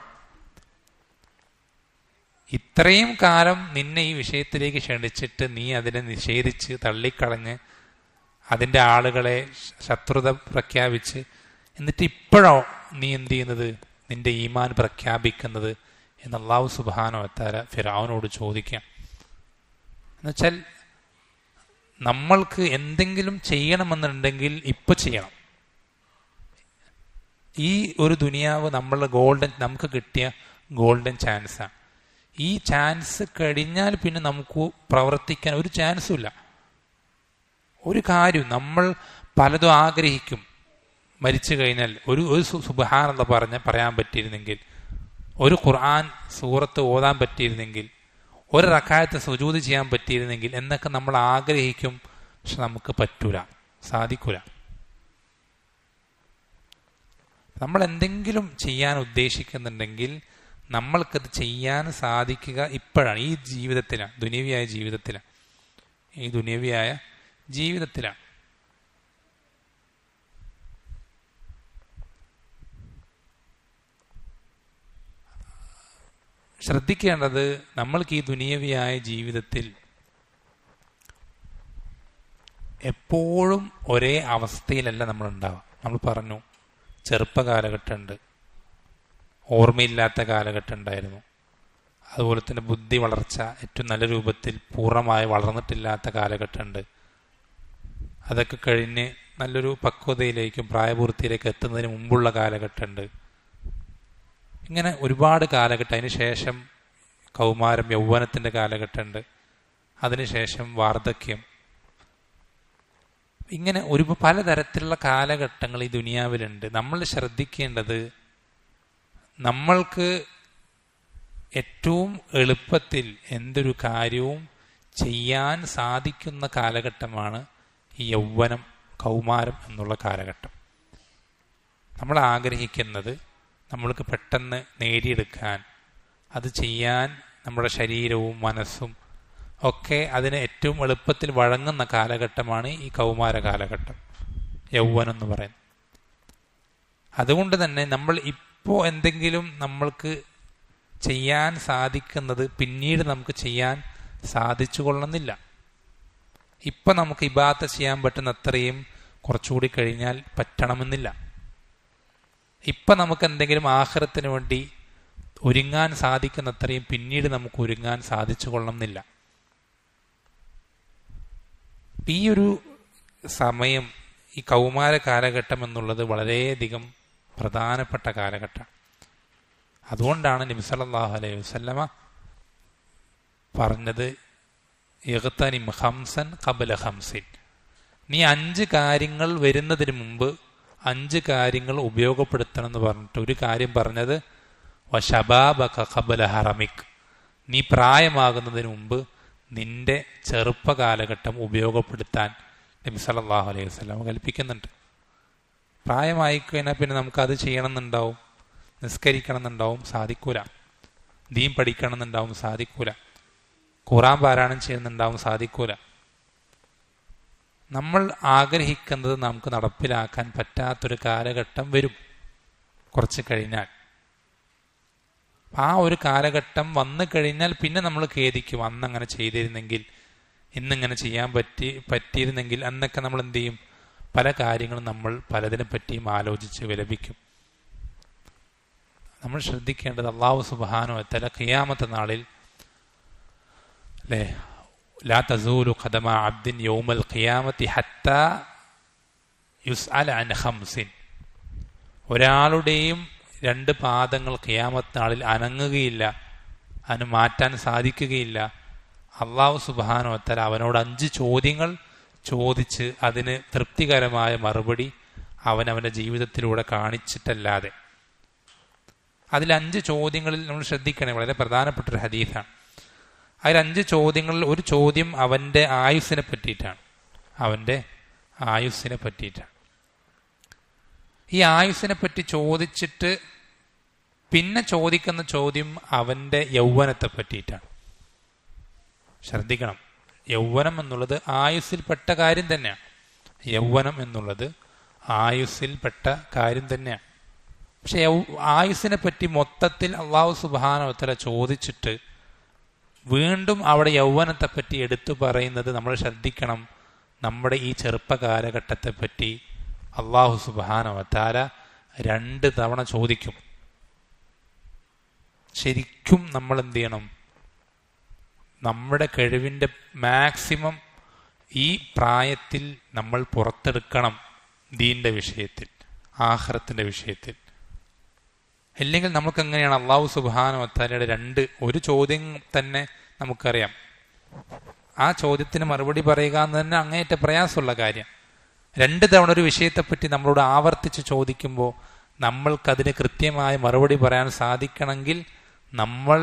Speaker 1: ഇത്രയും കാലം നിന്നെ ഈ വിഷയത്തിലേക്ക് ക്ഷണിച്ചിട്ട് നീ അതിനെ നിഷേധിച്ച് തള്ളിക്കളഞ്ഞ് അതിൻ്റെ ആളുകളെ ശത്രുത പ്രഖ്യാപിച്ച്, എന്നിട്ട് ഇപ്പോഴോ നീ എന്ത് ചെയ്യുന്നത്? നിന്റെ ഈമാൻ പ്രഖ്യാപിക്കുന്നത് എന്ന് അല്ലാഹു സുബ്ഹാനഹു വ തആല ഫിർഔനോട് ചോദിക്കാം. എന്നുവെച്ചാൽ നമ്മൾക്ക് എന്തെങ്കിലും ചെയ്യണമെന്നുണ്ടെങ്കിൽ ഇപ്പൊ ചെയ്യണം. ഈ ഒരു ദുനിയാവ് നമുക്ക് കിട്ടിയ ഗോൾഡൻ ചാൻസാണ്. ഈ ചാൻസ് കഴിഞ്ഞാൽ പിന്നെ നമുക്ക് പ്രവർത്തിക്കാൻ ഒരു ചാൻസും ഇല്ല. ഒരു കാര്യം നമ്മൾ പലതും ആഗ്രഹിക്കും. മരിച്ചു കഴിഞ്ഞാൽ ഒരു സുബ്ഹാനല്ലാഹ് പറയാൻ പറ്റിയിരുന്നെങ്കിൽ, ഒരു ഖുർആൻ സൂറത്ത് ഓതാൻ പറ്റിയിരുന്നെങ്കിൽ, ഒരു റക്അത്ത് സുജൂദ് ചെയ്യാൻ പറ്റിയിരുന്നെങ്കിൽ എന്നൊക്കെ നമ്മൾ ആഗ്രഹിക്കും. പക്ഷെ നമുക്ക് പറ്റൂല, സാധിക്കൂല. നമ്മൾ എന്തെങ്കിലും ചെയ്യാൻ ഉദ്ദേശിക്കുന്നുണ്ടെങ്കിൽ നമ്മൾക്കത് ചെയ്യാൻ സാധിക്കുക ഇപ്പോഴാണ്, ഈ ജീവിതത്തിലാണ്, ദുനിയവിയായ ജീവിതത്തിലാണ്. ശ്രദ്ധിക്കേണ്ടത്, നമ്മൾക്ക് ഈ ദുനിയവിയായ ജീവിതത്തിൽ എപ്പോഴും ഒരേ അവസ്ഥയിലല്ല നമ്മൾ ഉണ്ടാവുക. നമ്മൾ പറഞ്ഞു, ചെറുപ്പകാലഘട്ടമുണ്ട്, ഓർമ്മയില്ലാത്ത കാലഘട്ടം ഉണ്ടായിരുന്നു, അതുപോലെ തന്നെ ബുദ്ധി വളർച്ച ഏറ്റവും നല്ല രൂപത്തിൽ പൂർണ്ണമായി വളർന്നിട്ടില്ലാത്ത കാലഘട്ടമുണ്ട്. അതൊക്കെ കഴിഞ്ഞ് നല്ലൊരു പക്വതയിലേക്കും പ്രായപൂർത്തിയിലേക്ക് എത്തുന്നതിന് മുമ്പുള്ള കാലഘട്ടമുണ്ട്. ഇങ്ങനെ ഒരുപാട് കാലഘട്ടം. അതിന് ശേഷം കൗമാരം, യൗവനത്തിൻ്റെ കാലഘട്ടമുണ്ട്, അതിനുശേഷം വാർദ്ധക്യം. ഇങ്ങനെ പലതരത്തിലുള്ള കാലഘട്ടങ്ങൾ ഈ ദുനിയാവിലുണ്ട്. നമ്മൾ ശ്രദ്ധിക്കേണ്ടത്, നമ്മൾക്ക് ഏറ്റവും എളുപ്പത്തിൽ എന്തൊരു കാര്യവും ചെയ്യാൻ സാധിക്കുന്ന കാലഘട്ടമാണ് ഈ യൗവനം, കൗമാരം എന്നുള്ള കാലഘട്ടം. നമ്മൾ ആഗ്രഹിക്കുന്നത് നമ്മൾക്ക് പെട്ടെന്ന് നേടിയെടുക്കാൻ, അത് ചെയ്യാൻ നമ്മുടെ ശരീരവും മനസ്സും ഒക്കെ അതിന് ഏറ്റവും എളുപ്പത്തിൽ വഴങ്ങുന്ന കാലഘട്ടമാണ് ഈ കൗമാര കാലഘട്ടം, യൗവനം എന്ന് പറയുന്നത്. അതുകൊണ്ട് തന്നെ നമ്മൾ ഇപ്പോൾ എന്തെങ്കിലും നമ്മൾക്ക് ചെയ്യാൻ സാധിക്കുന്നത് പിന്നീട് നമുക്ക് ചെയ്യാൻ സാധിച്ചു കൊള്ളുന്നില്ല. ഇപ്പം നമുക്ക് ഇബാദത്ത് ചെയ്യാൻ പറ്റുന്ന അത്രയും കുറച്ചുകൂടി കഴിഞ്ഞാൽ പറ്റണമെന്നില്ല. ഇപ്പം നമുക്ക് എന്തെങ്കിലും ആഖിറത്തിന് വേണ്ടി ഒരുങ്ങാൻ സാധിക്കുന്ന അത്രയും പിന്നീട് നമുക്ക് ഒരുങ്ങാൻ സാധിച്ചു കൊള്ളണമെന്നില്ല. ഈ ഒരു സമയം, ഈ കൗമാര കാലഘട്ടം എന്നുള്ളത് വളരെയധികം പ്രധാനപ്പെട്ട കാലഘട്ടമാണ്. അതുകൊണ്ടാണ് നബി സല്ലല്ലാഹു അലൈഹി വസല്ലമ പറഞ്ഞത്, ഇഗ്തനിം ഖംസൻ ഖബ്ല ഖംസിൻ, നീ 5 കാര്യങ്ങൾ വരുന്നതിന് മുമ്പ് 5 കാര്യങ്ങൾ ഉപയോഗപ്പെടുത്തണം എന്ന് പറഞ്ഞിട്ട് ഒരു കാര്യം പറഞ്ഞത്, വശബാബക ഖബ്ല ഹറമിക്, നീ പ്രായമാകുന്നതിന് മുമ്പ് നിന്റെ ചെറുപ്പകാലഘട്ടം ഉപയോഗപ്പെടുത്താൻ നബി സല്ലല്ലാഹു അലൈഹി വസല്ലം കൽപ്പിക്കുന്നുണ്ട്. പ്രായമായിക്കഴിഞ്ഞാൽ പിന്നെ നമുക്കത് ചെയ്യണമെന്നുണ്ടാവും, നിസ്കരിക്കണം എന്നുണ്ടാവും, സാധിക്കൂല. ദീൻ പഠിക്കണം എന്നുണ്ടാവും, സാധിക്കൂല. ഖുർആൻ പാരായണം ചെയ്യുന്നുണ്ടാവും, സാധിക്കൂല. നമ്മൾ ആഗ്രഹിക്കുന്നത് നമുക്ക് നടപ്പിലാക്കാൻ പറ്റാത്തൊരു കാലഘട്ടം വരും കുറച്ച് കഴിഞ്ഞാൽ. ആ ഒരു കാലഘട്ടം വന്നു കഴിഞ്ഞാൽ പിന്നെ നമ്മൾ ഖേദിക്കും, അന്നങ്ങനെ ചെയ്തിരുന്നെങ്കിൽ, ഇന്നിങ്ങനെ ചെയ്യാൻ പറ്റിയിരുന്നെങ്കിൽ എന്നൊക്കെ നമ്മൾ എന്ത് ചെയ്യും? പല കാര്യങ്ങളും നമ്മൾ പലതിനെ പറ്റിയും ആലോചിച്ച് വിലപിക്കും. നമ്മൾ ശ്രദ്ധിക്കേണ്ടത് അല്ലാഹു സുബ്ഹാനഹു വ തആല ഖിയാമത്ത് നാളിൽ ലാ തസൂലു ഖദമ അബ്ദിൻ യൗമൽ ഖിയാമത്തി ഹത്താ യുസ്അല അൻ ഖംസിൻ. ഒരാളുടെയും 2 പാദങ്ങൾ ഖിയാമത്ത് നാളിൽ അനങ്ങുകയില്ല, അതിന് മാറ്റാൻ സാധിക്കുകയില്ല. അല്ലാഹു സുബ്ഹാനഹു വ തആല അവനോട് 5 ചോദ്യങ്ങൾ ചോദിച്ച് അതിന് തൃപ്തികരമായ മറുപടി അവനവൻ്റെ ജീവിതത്തിലൂടെ കാണിച്ചിട്ടല്ലാതെ. അതിൽ 5 ചോദ്യങ്ങളിൽ നമ്മൾ ശ്രദ്ധിക്കണേ, വളരെ പ്രധാനപ്പെട്ടൊരു ഹദീസാണ്. അതിൽ 5 ചോദ്യങ്ങളിൽ ഒരു ചോദ്യം അവൻ്റെ ആയുസ്സിനെ പറ്റിയിട്ടാണ്. അവൻ്റെ ആയുസ്സിനെ പറ്റിയിട്ടാണ്. ഈ ആയുസ്സിനെ പറ്റി ചോദിച്ചിട്ട് പിന്നെ ചോദിക്കുന്ന ചോദ്യം അവൻ്റെ യൗവനത്തെ പറ്റിയിട്ടാണ്. ശ്രദ്ധിക്കണം, യൗവനം എന്നുള്ളത് ആയുസ്സിൽപ്പെട്ട കാര്യം തന്നെയാണ്. യൗവനം എന്നുള്ളത് ആയുസ്സിൽപ്പെട്ട കാര്യം തന്നെയാണ്. പക്ഷെ ആയുസ്സിനെ പറ്റി മൊത്തത്തിൽ അല്ലാഹു സുബ്ഹാനഹു വ തആല ചോദിച്ചിട്ട് വീണ്ടും അവിടെ യൗവനത്തെ പറ്റി എടുത്തു പറയുന്നത് നമ്മൾ ശ്രദ്ധിക്കണം. നമ്മുടെ ഈ ചെറുപ്പ കാലഘട്ടത്തെ പറ്റി അല്ലാഹു സുബ്ഹാനഹു വ തആല 2 തവണ ചോദിക്കും. ശരിക്കും നമ്മൾ എന്ത് ചെയ്യണം? നമ്മുടെ കഴിവിൻ്റെ മാക്സിമം ഈ പ്രായത്തിൽ നമ്മൾ പുറത്തെടുക്കണം, ദീൻ്റെ വിഷയത്തിൽ, ആഖിറത്തിൻ്റെ വിഷയത്തിൽ. അല്ലെങ്കിൽ നമുക്കെങ്ങനെയാണ് അല്ലാഹു സുബ്ഹാനഹു വ തആലയുടെ ഒരു ചോദ്യം തന്നെ നമുക്കറിയാം. ആ ചോദ്യത്തിന് മറുപടി പറയുക എന്ന് തന്നെ അങ്ങേയറ്റ പ്രയാസമുള്ള കാര്യം. 2 തവണ ഒരു വിഷയത്തെപ്പറ്റി നമ്മളോട് ആവർത്തിച്ച് ചോദിക്കുമ്പോൾ നമ്മൾക്കതിന് കൃത്യമായ മറുപടി പറയാൻ സാധിക്കണമെങ്കിൽ നമ്മൾ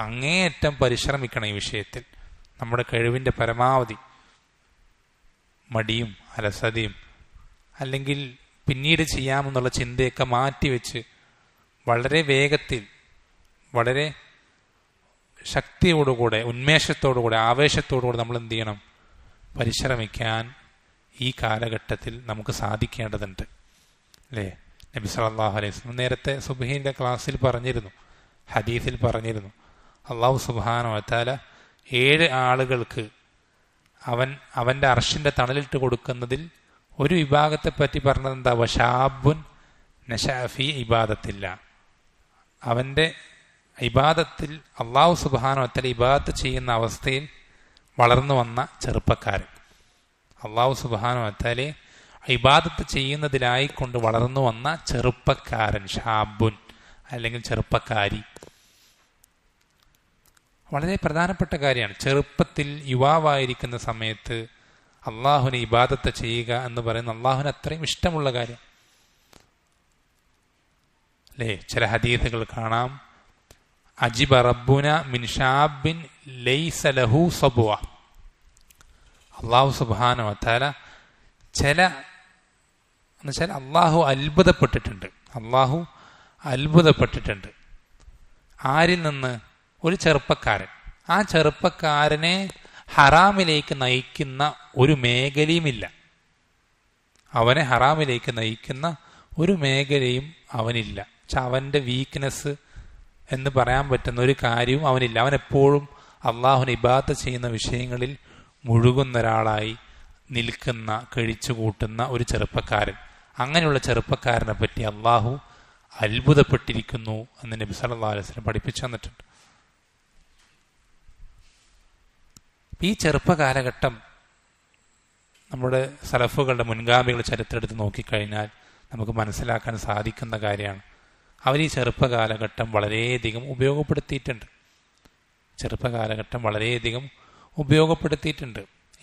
Speaker 1: അങ്ങേയറ്റം പരിശ്രമിക്കണം. ഈ വിഷയത്തിൽ നമ്മുടെ കഴിവിൻ്റെ പരമാവധി, മടിയും അലസതയും അല്ലെങ്കിൽ പിന്നീട് ചെയ്യാമെന്നുള്ള ചിന്തയൊക്കെ മാറ്റിവെച്ച് വളരെ വേഗത്തിൽ, വളരെ ശക്തിയോടുകൂടെ, ഉന്മേഷത്തോടുകൂടെ, ആവേശത്തോടുകൂടെ നമ്മൾ എന്ത് ചെയ്യണം? പരിശ്രമിക്കാൻ ഈ കാലഘട്ടത്തിൽ നമുക്ക് സാധിക്കേണ്ടതുണ്ട്. അല്ലേ? നബി സല്ലല്ലാഹു അലൈഹി വസല്ലം നേരത്തെ സുബ്ഹിയുടെ ക്ലാസ്സിൽ പറഞ്ഞിരുന്നു, ഹദീസിൽ പറഞ്ഞിരുന്നു, അല്ലാഹു സുബ്ഹാനഹു വ തആല 7 ആളുകൾക്ക് അവൻ്റെ അർശിൻ്റെ തണലിട്ട് കൊടുക്കുന്നതിൽ ഒരു വിഭാഗത്തെ പറ്റി പറഞ്ഞത് എന്താ? വശാബുൻ നശഅ ഫീ ഇബാദത്തില്ല. അവൻ്റെ ഇബാദത്തിൽ, അല്ലാഹു സുബ്ഹാനഹു വ തആല ഇബാദത്ത് ചെയ്യുന്ന അവസ്ഥയിൽ വളർന്നു വന്ന ചെറുപ്പക്കാരൻ. അല്ലാഹു സുബ്ഹാനഹു വ തആല ഇബാദത്ത് ചെയ്യുന്നതിലായിക്കൊണ്ട് വളർന്നു വന്ന ചെറുപ്പക്കാരൻ, ഷാബുൻ അല്ലെങ്കിൽ ചെറുപ്പക്കാരി. വളരെ പ്രധാനപ്പെട്ട കാര്യമാണ്. ചെറുപ്പത്തിൽ യുവാവായിരിക്കുന്ന സമയത്ത് അള്ളാഹുവിനെ ഇബാദത്ത് ചെയ്യുക എന്ന് പറയുന്ന അള്ളാഹുവിന് അത്രയും ഇഷ്ടമുള്ള കാര്യം അല്ലേ? ചില ഹദീസുകൾ കാണാം, അജിബ റബ്ബുന മിൻ ഷാബിൻ ലൈസ ലഹു സബ്വ. അല്ലാഹു സുബ്ഹാനഹു വ തആല എന്നുവെച്ചാൽ അള്ളാഹു അത്ഭുതപ്പെട്ടിട്ടുണ്ട്. അള്ളാഹു അത്ഭുതപ്പെട്ടിട്ടുണ്ട് ആരിൽ നിന്ന്? ഒരു ചെറുപ്പക്കാരൻ. ആ ചെറുപ്പക്കാരനെ ഹറാമിലേക്ക് നയിക്കുന്ന ഒരു മേഖലയുമില്ല. അവനെ ഹറാമിലേക്ക് നയിക്കുന്ന ഒരു മേഖലയും അവനില്ല. പക്ഷെ അവൻ്റെ വീക്ക്നെസ് എന്ന് പറയാൻ പറ്റുന്ന ഒരു കാര്യവും അവനില്ല. അവൻ എപ്പോഴും അള്ളാഹുവിനെ ഇബാദത്ത് ചെയ്യുന്ന വിഷയങ്ങളിൽ മുഴുകുന്ന ഒരാളായി നിൽക്കുന്ന, കഴിച്ചു കൂട്ടുന്ന ഒരു ചെറുപ്പക്കാരൻ. അങ്ങനെയുള്ള ചെറുപ്പക്കാരനെ പറ്റി അള്ളാഹു അത്ഭുതപ്പെട്ടിരിക്കുന്നു എന്ന് നബി സല്ലല്ലാഹു അലൈഹി വസല്ലം പഠിപ്പിച്ചു തന്നിട്ടുണ്ട്. ഈ ചെറുപ്പകാലഘട്ടം നമ്മുടെ സലഫുകളുടെ മുൻഗാമികളുടെ ചരിത്രം എടുത്ത് നോക്കിക്കഴിഞ്ഞാൽ നമുക്ക് മനസ്സിലാക്കാൻ സാധിക്കുന്ന കാര്യമാണ്. അവർ ഈ ചെറുപ്പകാലഘട്ടം വളരെയധികം ഉപയോഗപ്പെടുത്തിയിട്ടുണ്ട്.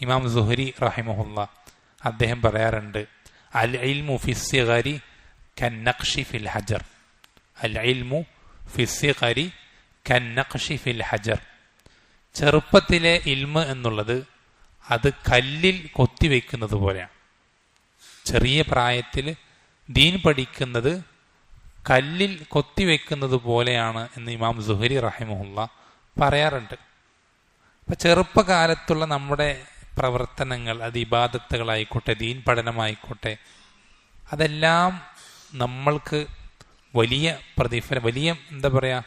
Speaker 1: ഇമാം സുഹരി റഹിമഹുല്ലാ അദ്ദേഹം പറയാറുണ്ട്, അൽ ഇൽമു ഫിസ്സിഗരി കന്നഖ്ശി ഫിൽ ഹജർ. അൽ ഇൽമു ഫിസ്സിഗരി കന്നഖ്ശി ഫിൽ ഹജർ. ചെറുപ്പത്തിലെ ഇൽമ് എന്നുള്ളത് അത് കല്ലിൽ കൊത്തിവെക്കുന്നത് പോലെയാണ്. ചെറിയ പ്രായത്തിൽ ദീൻ പഠിക്കുന്നത് കല്ലിൽ കൊത്തിവെക്കുന്നത് പോലെയാണ് എന്ന് ഇമാം സുഹരി റഹിമഹുല്ലാ പറയാറുണ്ട്. അപ്പം ചെറുപ്പകാലത്തുള്ള നമ്മുടെ പ്രവർത്തനങ്ങൾ, അത് ഇബാദത്തുകളായിക്കോട്ടെ, ദീൻ പഠനമായിക്കോട്ടെ, അതെല്ലാം നമ്മൾക്ക് വലിയ പ്രതിഫലം, വലിയ എന്താ പറയുക,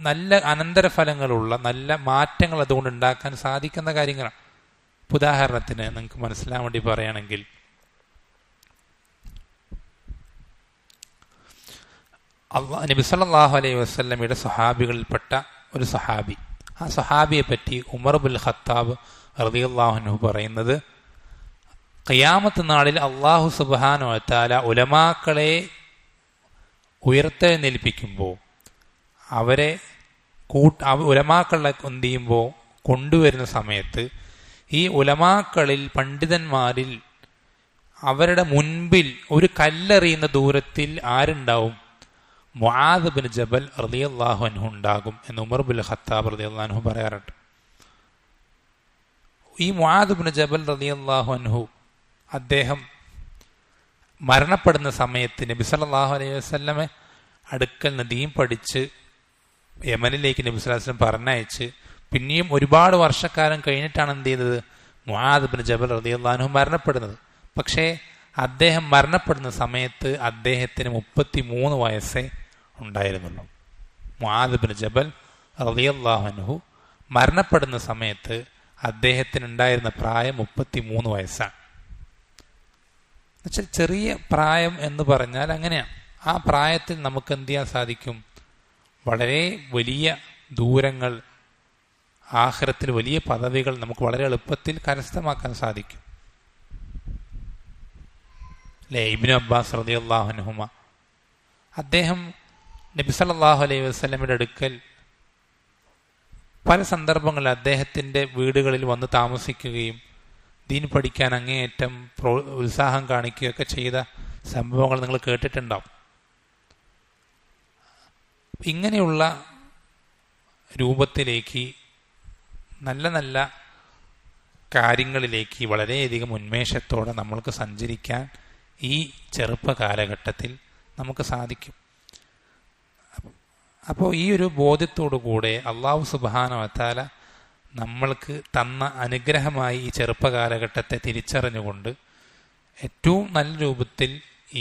Speaker 1: നല്ല അനന്തരഫലങ്ങളുള്ള നല്ല മാറ്റങ്ങൾ അതുകൊണ്ട് ഉണ്ടാക്കാൻ സാധിക്കുന്ന കാര്യങ്ങളാണ്. ഉദാഹരണത്തിന് നിങ്ങൾക്ക് മനസ്സിലാൻ വേണ്ടി പറയുകയാണെങ്കിൽ, നബി സല്ലല്ലാഹു അലൈഹി വസല്ലമയുടെ സ്വഹാബികളിൽപ്പെട്ട ഒരു സ്വഹാബി, ആ സ്വഹാബിയെ പറ്റി ഉമർ ബിൻ ഖത്താബ് റളിയല്ലാഹു അൻഹു പറയുന്നത്, ഖിയാമത്ത് നാളിൽ അല്ലാഹു സുബ്ഹാനഹു വ തആല ഉലമാക്കളെ ഉയർത്തെഴുന്നേൽപ്പിക്കുമ്പോൾ അവരെ ഉലമാക്കളെ എന്ത് ചെയ്യുമ്പോൾ കൊണ്ടുവരുന്ന സമയത്ത് ഈ ഉലമാക്കളിൽ, പണ്ഡിതന്മാരിൽ അവരുടെ മുൻപിൽ ഒരു കല്ലെറിയുന്ന ദൂരത്തിൽ ആരുണ്ടാവും? മുആദ് ബിൻ ജബൽ റളിയല്ലാഹു അൻഹു ഉണ്ടാകും എന്ന് ഉമർ ബിൻ ഖത്താബ് റളിയല്ലാഹു അൻഹു പറയാറുണ്ട്. ഈ മുആദ് ബിൻ ജബൽ റളിയല്ലാഹു അൻഹു അദ്ദേഹം മരണപ്പെടുന്ന സമയത്ത് നബി സല്ലല്ലാഹു അലൈഹി വസല്ലമെ അടുക്കൽ ദീൻ പഠിച്ച് യമനിലേക്ക് നബി സല്ലല്ലാഹു അലൈഹി വസല്ലം പറഞ്ഞയച്ച് പിന്നെയും ഒരുപാട് വർഷക്കാലം കഴിഞ്ഞിട്ടാണ് എന്ത് ചെയ്തത്? മുആദ് ബിൻ ജബൽ റളിയല്ലാഹു അൻഹു മരണപ്പെടുന്നത്. പക്ഷേ അദ്ദേഹം മരണപ്പെടുന്ന സമയത്ത് അദ്ദേഹത്തിന് 33 വയസ്സേ ഉണ്ടായിരുന്നുള്ളൂ. മുആദ് ബിൻ ജബൽ റളിയല്ലാഹു അൻഹു മരണപ്പെടുന്ന സമയത്ത് അദ്ദേഹത്തിന് ഉണ്ടായിരുന്ന പ്രായം 33 വയസ്സാണ്. എന്നുവെച്ചാൽ ചെറിയ പ്രായം എന്ന് പറഞ്ഞാൽ അങ്ങനെയാണ്. ആ പ്രായത്തിൽ നമുക്ക് എന്ത് ചെയ്യാൻ സാധിക്കും? വളരെ വലിയ ദൂരങ്ങൾ, ആഖിറത്തിൽ വലിയ പദവികൾ നമുക്ക് വളരെ എളുപ്പത്തിൽ കരസ്ഥമാക്കാൻ സാധിക്കും. അല്ലേ? ഇബ്നു അബ്ബാസ് റളിയല്ലാഹു അൻഹുമ അദ്ദേഹം നബി സല്ലല്ലാഹു അലൈഹി വസല്ലമയുടെ അടുക്കൽ പല സന്ദർഭങ്ങളിൽ അദ്ദേഹത്തിൻ്റെ വീടുകളിൽ വന്ന് താമസിക്കുകയും ദീൻ പഠിക്കാൻ അങ്ങേയറ്റം ഉത്സാഹം കാണിക്കുകയൊക്കെ ചെയ്ത സംഭവങ്ങൾ നിങ്ങൾ കേട്ടിട്ടുണ്ടാവും. ഇങ്ങനെയുള്ള രൂപത്തിലേക്ക്, നല്ല നല്ല കാര്യങ്ങളിലേക്ക് വളരെയധികം ഉന്മേഷത്തോടെ നമ്മൾക്ക് സഞ്ചരിക്കാൻ ഈ ചെറുപ്പ കാലഘട്ടത്തിൽ നമുക്ക് സാധിക്കും. അപ്പോൾ ഈ ഒരു ബോധ്യത്തോടു കൂടെ അല്ലാഹു സുബ്ഹാനഹു വ തആല നമ്മൾക്ക് തന്ന അനുഗ്രഹമായി ഈ ചെറുപ്പ കാലഘട്ടത്തെ തിരിച്ചറിഞ്ഞുകൊണ്ട് ഏറ്റവും നല്ല രൂപത്തിൽ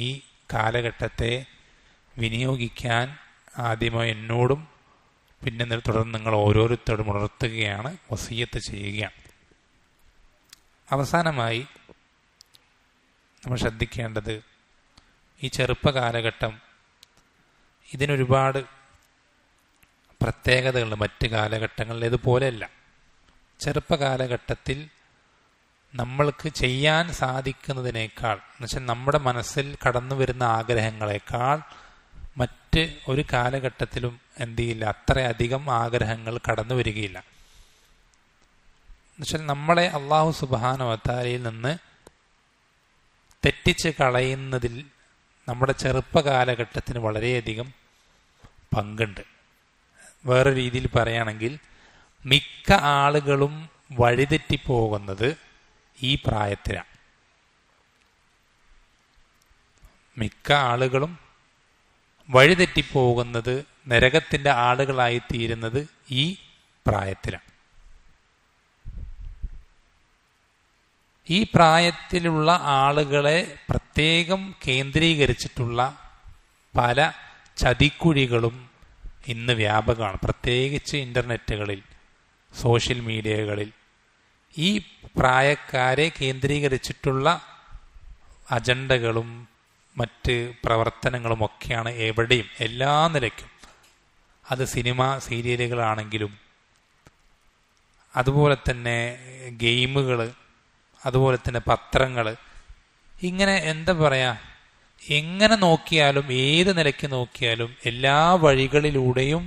Speaker 1: ഈ കാലഘട്ടത്തെ വിനിയോഗിക്കാൻ ആദ്യമായി എന്നോടും പിന്നെ തുടർന്ന് നിങ്ങൾ ഓരോരുത്തരോടും ഉണർത്തുകയാണ്, വസിയ്യത്ത് ചെയ്യുകയാണ്. അവസാനമായി നമ്മൾ ശ്രദ്ധിക്കേണ്ടത്, ഈ ചെറുപ്പ കാലഘട്ടം ഇതിനൊരുപാട് പ്രത്യേകതകളുണ്ട്. മറ്റ് കാലഘട്ടങ്ങളിൽ ഇതുപോലെയല്ല. ചെറുപ്പ കാലഘട്ടത്തിൽ നമ്മൾക്ക് ചെയ്യാൻ സാധിക്കുന്നതിനേക്കാൾ, എന്നുവെച്ചാൽ നമ്മുടെ മനസ്സിൽ കടന്നു വരുന്ന ആഗ്രഹങ്ങളെക്കാൾ മറ്റ് ഒരു കാലഘട്ടത്തിലും എന്ത് ചെയ്യില്ല, അത്രയധികം ആഗ്രഹങ്ങൾ കടന്നു വരികയില്ല. എന്നുവെച്ചാൽ നമ്മളെ അല്ലാഹു സുബ്ഹാനഹു വ തആലയിൽ നിന്ന് തെറ്റിച്ച് കളയുന്നതിൽ നമ്മുടെ ചെറുപ്പ കാലഘട്ടത്തിന് വളരെയധികം പങ്കുണ്ട്. വേറെ രീതിയിൽ പറയുകയാണെങ്കിൽ, മിക്ക ആളുകളും വഴിതെറ്റിപ്പോകുന്നത് ഈ പ്രായത്തിലാണ്. മിക്ക ആളുകളും വഴിതെറ്റിപ്പോകുന്നത്, നരകത്തിൻ്റെ ആളുകളായിത്തീരുന്നത് ഈ പ്രായത്തിലാണ്. ഈ പ്രായത്തിലുള്ള ആളുകളെ പ്രത്യേകം കേന്ദ്രീകരിച്ചിട്ടുള്ള പല ചതിക്കുഴികളും ഇന്ന് വ്യാപകമാണ്. പ്രത്യേകിച്ച് ഇൻ്റർനെറ്റുകളിൽ, സോഷ്യൽ മീഡിയകളിൽ ഈ പ്രായക്കാരെ കേന്ദ്രീകരിച്ചിട്ടുള്ള അജണ്ടകളും മറ്റ് പ്രവർത്തനങ്ങളുമൊക്കെയാണ് എവിടെയും, എല്ലാ നിലയ്ക്കും. അത് സിനിമ സീരിയലുകളാണെങ്കിലും, അതുപോലെ തന്നെ ഗെയിമുകൾ, അതുപോലെ തന്നെ പത്രങ്ങൾ, ഇങ്ങനെ എന്താ പറയുക, എങ്ങനെ നോക്കിയാലും ഏത് നിലയ്ക്ക് നോക്കിയാലും എല്ലാ വഴികളിലൂടെയും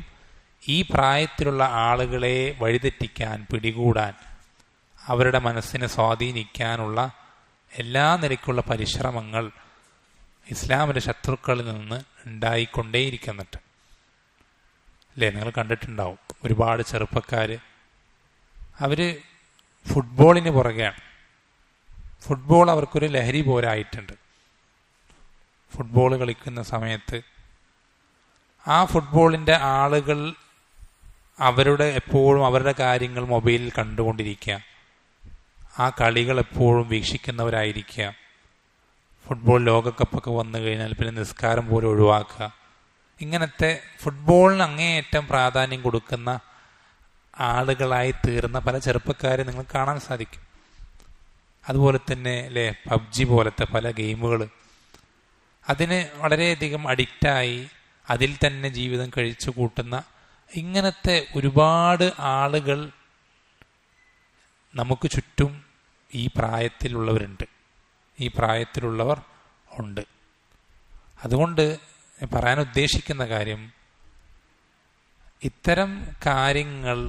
Speaker 1: ഈ പ്രായത്തിലുള്ള ആളുകളെ വഴിതെറ്റിക്കാൻ, പിടികൂടാൻ, അവരുടെ മനസ്സിനെ സ്വാധീനിക്കാനുള്ള എല്ലാ നിലയ്ക്കുള്ള പരിശ്രമങ്ങൾ ഇസ്ലാമിൻ്റെ ശത്രുക്കളിൽ നിന്ന് ഉണ്ടായിക്കൊണ്ടേയിരിക്കുന്നുണ്ട്. അല്ലേ? നിങ്ങൾ കണ്ടിട്ടുണ്ടാവും ഒരുപാട് ചെറുപ്പക്കാർ അവർ ഫുട്ബോളിന് പുറകെയാണ്. ഫുട്ബോൾ അവർക്കൊരു ലഹരി പോലെ ആയിട്ടുണ്ട്. ഫുട്ബോൾ കളിക്കുന്ന സമയത്ത് ആ ഫുട്ബോളിൻ്റെ ആളുകൾ എപ്പോഴും അവരുടെ കാര്യങ്ങൾ മൊബൈലിൽ കണ്ടുകൊണ്ടിരിക്കുക, ആ കളികൾ എപ്പോഴും വീക്ഷിക്കുന്നവരായിരിക്കുക. ഫുട്ബോൾ ലോകകപ്പൊക്കെ വന്നു കഴിഞ്ഞാൽ പിന്നെ നിസ്കാരം പോലും ഒഴിവാക്കുക. ഇങ്ങനത്തെ ഫുട്ബോളിന് അങ്ങേയറ്റം പ്രാധാന്യം കൊടുക്കുന്ന ആളുകളായി തീർന്ന പല ചെറുപ്പക്കാരെ നിങ്ങൾ കാണാൻ സാധിക്കും. അതുപോലെ തന്നെ അല്ലേ, പബ്ജി പോലത്തെ പല ഗെയിമുകൾ, അതിന് വളരെയധികം അഡിക്റ്റായി അതിൽ തന്നെ ജീവിതം കഴിച്ചു കൂട്ടുന്ന ഇങ്ങനത്തെ ഒരുപാട് ആളുകൾ നമുക്ക് ചുറ്റും ഈ പ്രായത്തിലുള്ളവരുണ്ട്, ഈ പ്രായത്തിലുള്ളവർ ഉണ്ട്. അതുകൊണ്ട് പറയാൻ ഉദ്ദേശിക്കുന്ന കാര്യം, ഇത്തരം കാര്യങ്ങൾ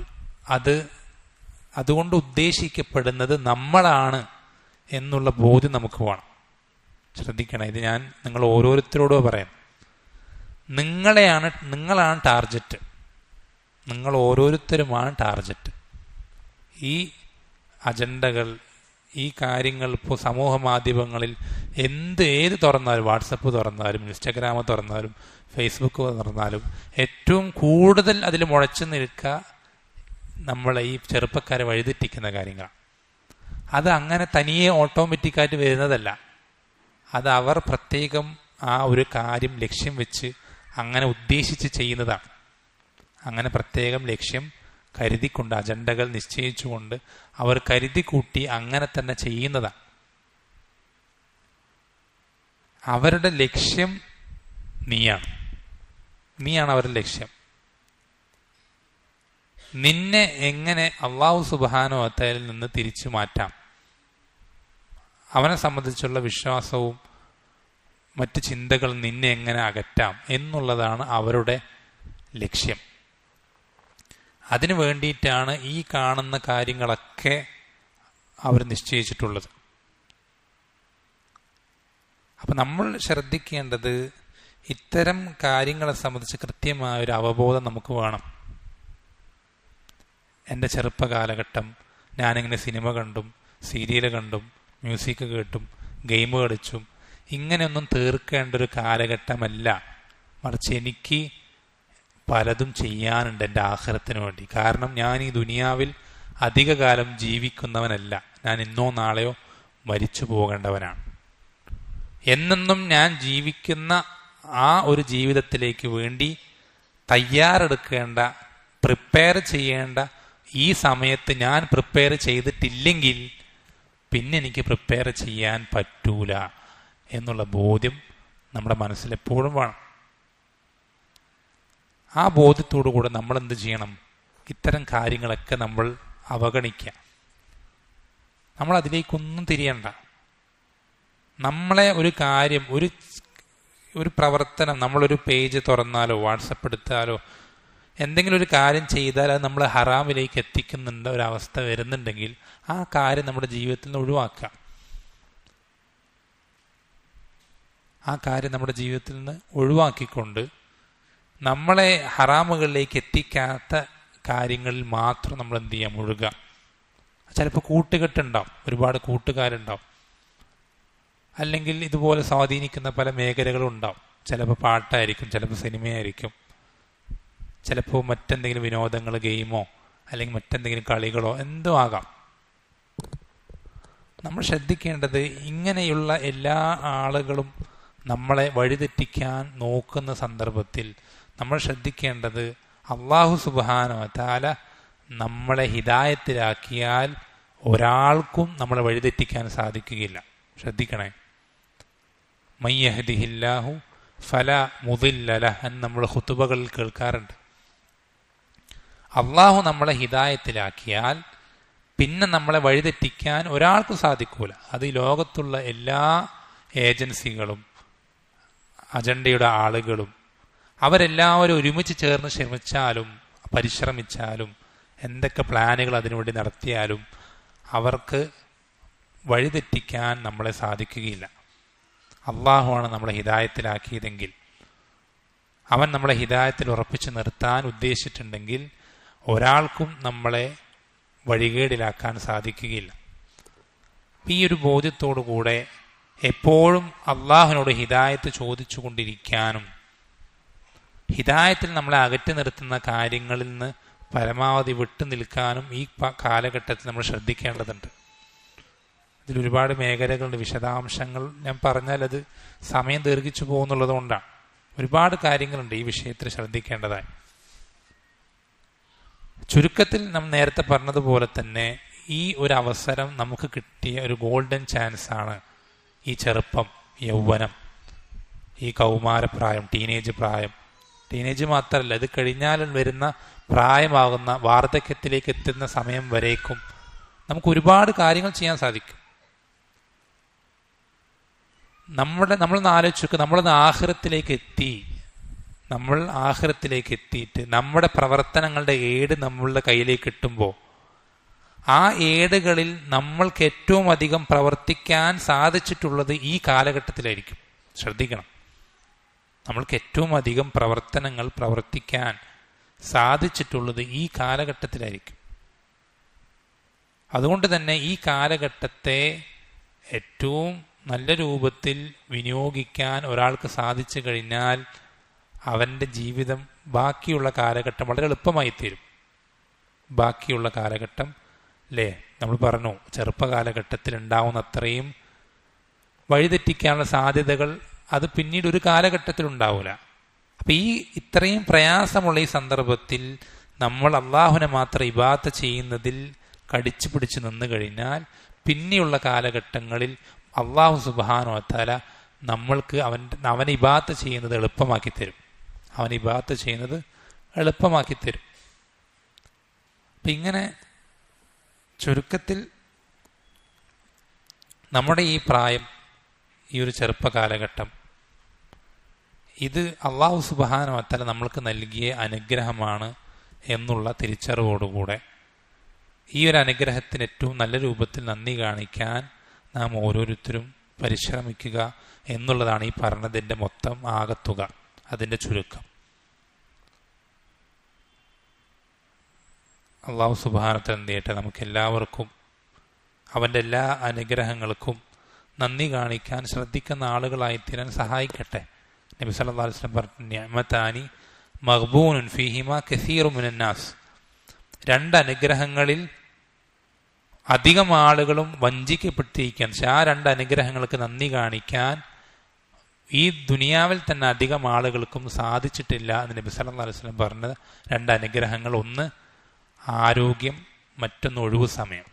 Speaker 1: അതുകൊണ്ട് ഉദ്ദേശിക്കപ്പെടുന്നത് നമ്മളാണ് എന്നുള്ള ബോധ്യം നമുക്ക് വേണം. ശ്രദ്ധിക്കണം, ഇത് ഞാൻ നിങ്ങൾ ഓരോരുത്തരോടും പറയാം. നിങ്ങളാണ് ടാർജറ്റ്, നിങ്ങൾ ഓരോരുത്തരുമാണ് ടാർജറ്റ്. ഈ അജണ്ടകൾ, ഈ കാര്യങ്ങൾ ഇപ്പോൾ സമൂഹ മാധ്യമങ്ങളിൽ ഏത് തുറന്നാലും, വാട്സപ്പ് തുറന്നാലും ഇൻസ്റ്റഗ്രാം തുറന്നാലും ഫേസ്ബുക്ക് തുറന്നാലും ഏറ്റവും കൂടുതൽ അതിൽ മുഴച്ചു നിൽക്കുക നമ്മളെ ഈ ചെറുപ്പക്കാരെ വഴിതെറ്റിക്കുന്ന കാര്യങ്ങളാണ്. അത് അങ്ങനെ തനിയെ ഓട്ടോമാറ്റിക്കായിട്ട് വരുന്നതല്ല. അത് അവർ പ്രത്യേകം ആ ഒരു കാര്യം ലക്ഷ്യം വെച്ച് അങ്ങനെ ഉദ്ദേശിച്ച് ചെയ്യുന്നതാണ്. അങ്ങനെ പ്രത്യേകം ലക്ഷ്യം കരുതിക്കൊണ്ട്, അജണ്ടകൾ നിശ്ചയിച്ചുകൊണ്ട് അവർ കരുതി കൂട്ടി അങ്ങനെ തന്നെ ചെയ്യുന്നതാണ്. അവരുടെ ലക്ഷ്യം നീയാണ് അവരുടെ ലക്ഷ്യം. നിന്നെ എങ്ങനെ അള്ളാഹു സുബ്ഹാനഹു വ തആലയിൽ നിന്ന് തിരിച്ചു മാറ്റാം, അവനെ സംബന്ധിച്ചുള്ള വിശ്വാസവും മറ്റ് ചിന്തകൾ നിന്നെ എങ്ങനെ അകറ്റാം എന്നുള്ളതാണ് അവരുടെ ലക്ഷ്യം. അതിനു വേണ്ടിയിട്ടാണ് ഈ കാണുന്ന കാര്യങ്ങളൊക്കെ അവർ നിശ്ചയിച്ചിട്ടുള്ളത്. അപ്പം നമ്മൾ ശ്രദ്ധിക്കേണ്ടത്, ഇത്തരം കാര്യങ്ങളെ സംബന്ധിച്ച് കൃത്യമായൊരു അവബോധം നമുക്ക് വേണം. എൻ്റെ ചെറുപ്പകാലഘട്ടം ഞാനിങ്ങനെ സിനിമ കണ്ടും സീരിയൽ കണ്ടും മ്യൂസിക് കേട്ടും ഗെയിം കളിച്ചും ഇങ്ങനെയൊന്നും തീർക്കേണ്ട ഒരു കാലഘട്ടമല്ല. മറിച്ച് എനിക്ക് പലതും ചെയ്യാനുണ്ട് എൻ്റെ ആഖിറത്തിന് വേണ്ടി. കാരണം ഞാൻ ഈ ദുനിയാവിൽ അധികകാലം ജീവിക്കുന്നവനല്ല, ഞാൻ ഇന്നോ നാളെയോ മരിച്ചു പോകേണ്ടവനാണ്. എന്നെന്നും ഞാൻ ജീവിക്കുന്ന ആ ഒരു ജീവിതത്തിലേക്ക് വേണ്ടി തയ്യാറെടുക്കേണ്ട, പ്രിപ്പയർ ചെയ്യേണ്ട ഈ സമയത്ത് ഞാൻ പ്രിപ്പയർ ചെയ്തിട്ടില്ലെങ്കിൽ പിന്നെ എനിക്ക് പ്രിപ്പയർ ചെയ്യാൻ പറ്റൂല എന്നുള്ള ബോധ്യം നമ്മുടെ മനസ്സിലെപ്പോഴും വേണം. ആ ബോധ്യത്തോടു കൂടെ നമ്മൾ എന്ത് ചെയ്യണം? ഇത്തരം കാര്യങ്ങളൊക്കെ നമ്മൾ അവഗണിക്കുക. നമ്മൾ അതിലേക്കൊന്നും തിരിയണ്ട. നമ്മളെ ഒരു കാര്യം, ഒരു പ്രവർത്തനം, നമ്മളൊരു പേജ് തുറന്നാലോ വാട്സപ്പ് എടുത്താലോ എന്തെങ്കിലും ഒരു കാര്യം ചെയ്താൽ അത് നമ്മൾ ഹറാമിലേക്ക് എത്തിക്കുന്നുണ്ട് ഒരവസ്ഥ വരുന്നുണ്ടെങ്കിൽ ആ കാര്യം നമ്മുടെ ജീവിതത്തിൽ നിന്ന് ഒഴിവാക്കുക. ആ കാര്യം നമ്മുടെ ജീവിതത്തിൽ നിന്ന് ഒഴിവാക്കിക്കൊണ്ട് നമ്മളെ ഹറാമുകളിലേക്ക് എത്തിക്കാത്ത കാര്യങ്ങളിൽ മാത്രം നമ്മൾ എന്ത് ചെയ്യാം? മുഴുകുക. ചിലപ്പോൾ കൂട്ടുകെട്ടുണ്ടാവും, ഒരുപാട് കൂട്ടുകാരുണ്ടാവും, അല്ലെങ്കിൽ ഇതുപോലെ സ്വാധീനിക്കുന്ന പല മേഖലകളും ഉണ്ടാവും. ചിലപ്പോൾ പാട്ടായിരിക്കും, ചിലപ്പോൾ സിനിമയായിരിക്കും, ചിലപ്പോൾ മറ്റെന്തെങ്കിലും വിനോദങ്ങൾ, ഗെയിമോ അല്ലെങ്കിൽ മറ്റെന്തെങ്കിലും കളികളോ എന്തോ ആകാം. നമ്മൾ ശ്രദ്ധിക്കേണ്ടത്, ഇങ്ങനെയുള്ള എല്ലാ ആളുകളും നമ്മളെ വഴിതെറ്റിക്കാൻ നോക്കുന്ന സന്ദർഭത്തിൽ നമ്മൾ ശ്രദ്ധിക്കേണ്ടത്, അല്ലാഹു സുബ്ഹാനഹു വ തആല നമ്മളെ ഹിദായത്തിലാക്കിയാൽ ഒരാൾക്കും നമ്മളെ വഴിതെറ്റിക്കാൻ സാധിക്കുകയില്ല. ശ്രദ്ധിക്കണേ. മൻ യഹ്ദിഹില്ലാഹു ഫലാ മുദില്ല ലഹു എന്ന് നമ്മൾ ഖുതുബകളിൽ കേൾക്കാറുണ്ട്. അള്ളാഹു നമ്മളെ ഹിദായത്തിലാക്കിയാൽ പിന്നെ നമ്മളെ വഴിതെറ്റിക്കാൻ ഒരാൾക്കും സാധിക്കൂല. അത് ഈ ലോകത്തുള്ള എല്ലാ ഏജൻസികളും അജണ്ടയുടെ ആളുകളും അവരെല്ലാവരും ഒരുമിച്ച് ചേർന്ന് ശ്രമിച്ചാലും പരിശ്രമിച്ചാലും എന്തൊക്കെ പ്ലാനുകൾ അതിനുവേണ്ടി നടത്തിയാലും അവർക്ക് വഴിതെറ്റിക്കാൻ നമ്മളെ സാധിക്കുകയില്ല. അള്ളാഹുവാണ് നമ്മളെ ഹിദായത്തിലാക്കിയതെങ്കിൽ, അവൻ നമ്മളെ ഹിദായത്തിൽ ഉറപ്പിച്ച് നിർത്താൻ ഉദ്ദേശിച്ചിട്ടുണ്ടെങ്കിൽ ഒരാൾക്കും നമ്മളെ വഴികേടിലാക്കാൻ സാധിക്കുകയില്ല. ഈ ഒരു ബോധ്യത്തോടു കൂടെ എപ്പോഴും അള്ളാഹുവിനോട് ഹിദായത്ത് ചോദിച്ചു കൊണ്ടിരിക്കാനും ഹിദായത്തിൽ നമ്മളെ അകറ്റി നിർത്തുന്ന കാര്യങ്ങളിൽ നിന്ന് പരമാവധി വിട്ടു നിൽക്കാനും ഈ കാലഘട്ടത്തിൽ നമ്മൾ ശ്രദ്ധിക്കേണ്ടതുണ്ട്. ഇതിലൊരുപാട് മേഖലകളുണ്ട്, വിശദാംശങ്ങൾ ഞാൻ പറഞ്ഞാൽ അത് സമയം ദീർഘിച്ചു പോകുന്നുള്ളത് കൊണ്ടാണ്. ഒരുപാട് കാര്യങ്ങളുണ്ട് ഈ വിഷയത്തിൽ ശ്രദ്ധിക്കേണ്ടതായി. ചുരുക്കത്തിൽ നാം നേരത്തെ പറഞ്ഞതുപോലെ തന്നെ ഈ ഒരു അവസരം നമുക്ക് കിട്ടിയ ഒരു ഗോൾഡൻ ചാൻസ് ആണ്. ഈ ചെറുപ്പം, യൗവനം, ഈ കൗമാരപ്രായം, ടീനേജ് മാത്രമല്ല, ഇത് കഴിഞ്ഞാൽ വരുന്ന പ്രായമാകുന്ന വാർദ്ധക്യത്തിലേക്ക് എത്തുന്ന സമയം വരേക്കും നമുക്ക് ഒരുപാട് കാര്യങ്ങൾ ചെയ്യാൻ സാധിക്കും. നമ്മളൊന്ന് ആലോചിച്ച്, നമ്മളൊന്ന് ആഖിറത്തിലേക്ക് എത്തിയിട്ട് നമ്മുടെ പ്രവർത്തനങ്ങളുടെ ഏട് നമ്മളുടെ കയ്യിലേക്ക് കിട്ടുമ്പോൾ ആ ഏടുകളിൽ നമ്മൾക്ക് ഏറ്റവും അധികം പ്രവർത്തിക്കാൻ സാധിച്ചിട്ടുള്ളത് ഈ കാലഘട്ടത്തിലായിരിക്കും. ശ്രദ്ധിക്കണം, നമ്മൾക്ക് ഏറ്റവും അധികം പ്രവർത്തനങ്ങൾ പ്രവർത്തിക്കാൻ സാധിച്ചിട്ടുള്ളത് ഈ കാലഘട്ടത്തിലായിരിക്കും. അതുകൊണ്ട് തന്നെ ഈ കാലഘട്ടത്തെ ഏറ്റവും നല്ല രൂപത്തിൽ വിനിയോഗിക്കാൻ ഒരാൾക്ക് സാധിച്ചു കഴിഞ്ഞാൽ അവൻ്റെ ജീവിതം ബാക്കിയുള്ള കാലഘട്ടം വളരെ എളുപ്പമായി തീരും. ബാക്കിയുള്ള കാലഘട്ടം അല്ലേ, നമ്മൾ പറഞ്ഞു ചെറുപ്പകാലഘട്ടത്തിൽ ഉണ്ടാവുന്ന അത്രയും വഴിതെറ്റിക്കാനുള്ള സാധ്യതകൾ അത് പിന്നീട് ഒരു കാലഘട്ടത്തിൽ ഉണ്ടാവില്ല. അപ്പം ഈ ഇത്രയും പ്രയാസമുള്ള ഈ സന്ദർഭത്തിൽ നമ്മൾ അള്ളാഹുവിനെ മാത്രം ഇബാദത്ത് ചെയ്യുന്നതിൽ കടിച്ചു പിടിച്ച് നിന്ന് കഴിഞ്ഞാൽ പിന്നെയുള്ള കാലഘട്ടങ്ങളിൽ അള്ളാഹു സുബ്ഹാനഹു വ തആല നമ്മൾക്ക് അവൻ ഇബാദത്ത് ചെയ്യുന്നത് എളുപ്പമാക്കി തരും. അപ്പം ഇങ്ങനെ ചുരുക്കത്തിൽ നമ്മുടെ ഈ പ്രായം, ഈ ഒരു ചെറുപ്പകാലഘട്ടം, ഇത് അള്ളാഹു സുബ്ഹാനഹു വ തആല നമ്മൾക്ക് നൽകിയ അനുഗ്രഹമാണ് എന്നുള്ള തിരിച്ചറിവോടുകൂടെ ഈ ഒരു അനുഗ്രഹത്തിന് ഏറ്റവും നല്ല രൂപത്തിൽ നന്ദി കാണിക്കാൻ നാം ഓരോരുത്തരും പരിശ്രമിക്കുക എന്നുള്ളതാണ് ഈ പറഞ്ഞതിൻ്റെ മൊത്തം ആകത്തുക, അതിൻ്റെ ചുരുക്കം. അള്ളാഹു സുബ്ഹാനഹു വ തആല എന്ത് ചെയ്യട്ടെ, നമുക്ക് എല്ലാവർക്കും അവൻ്റെ എല്ലാ അനുഗ്രഹങ്ങൾക്കും നന്ദി കാണിക്കാൻ ശ്രദ്ധിക്കുന്ന ആളുകളായിത്തീരാൻ സഹായിക്കട്ടെ. നബി സല്ലല്ലാഹു അലൈഹി വസല്ലം പറഞ്ഞു, നിഅമതാനി മഗ്ബൂനുൻ ഫീഹിമാ കസീറു മിനന്നാസ്. രണ്ട് അനുഗ്രഹങ്ങളിൽ അധികം ആളുകളും വഞ്ചിക്കപ്പെട്ടിരിക്കാൻ, ആ രണ്ട് അനുഗ്രഹങ്ങൾക്ക് നന്ദി കാണിക്കാൻ ഈ ദുനിയാവിൽ തന്നെ അധികം ആളുകൾക്കും സാധിച്ചിട്ടില്ല എന്ന് നബി സല്ലല്ലാഹു അലൈഹി വസല്ലം പറഞ്ഞത്. രണ്ട് അനുഗ്രഹങ്ങൾ, ഒന്ന് ആരോഗ്യം, മറ്റൊന്ന് ഒഴിവു സമയം.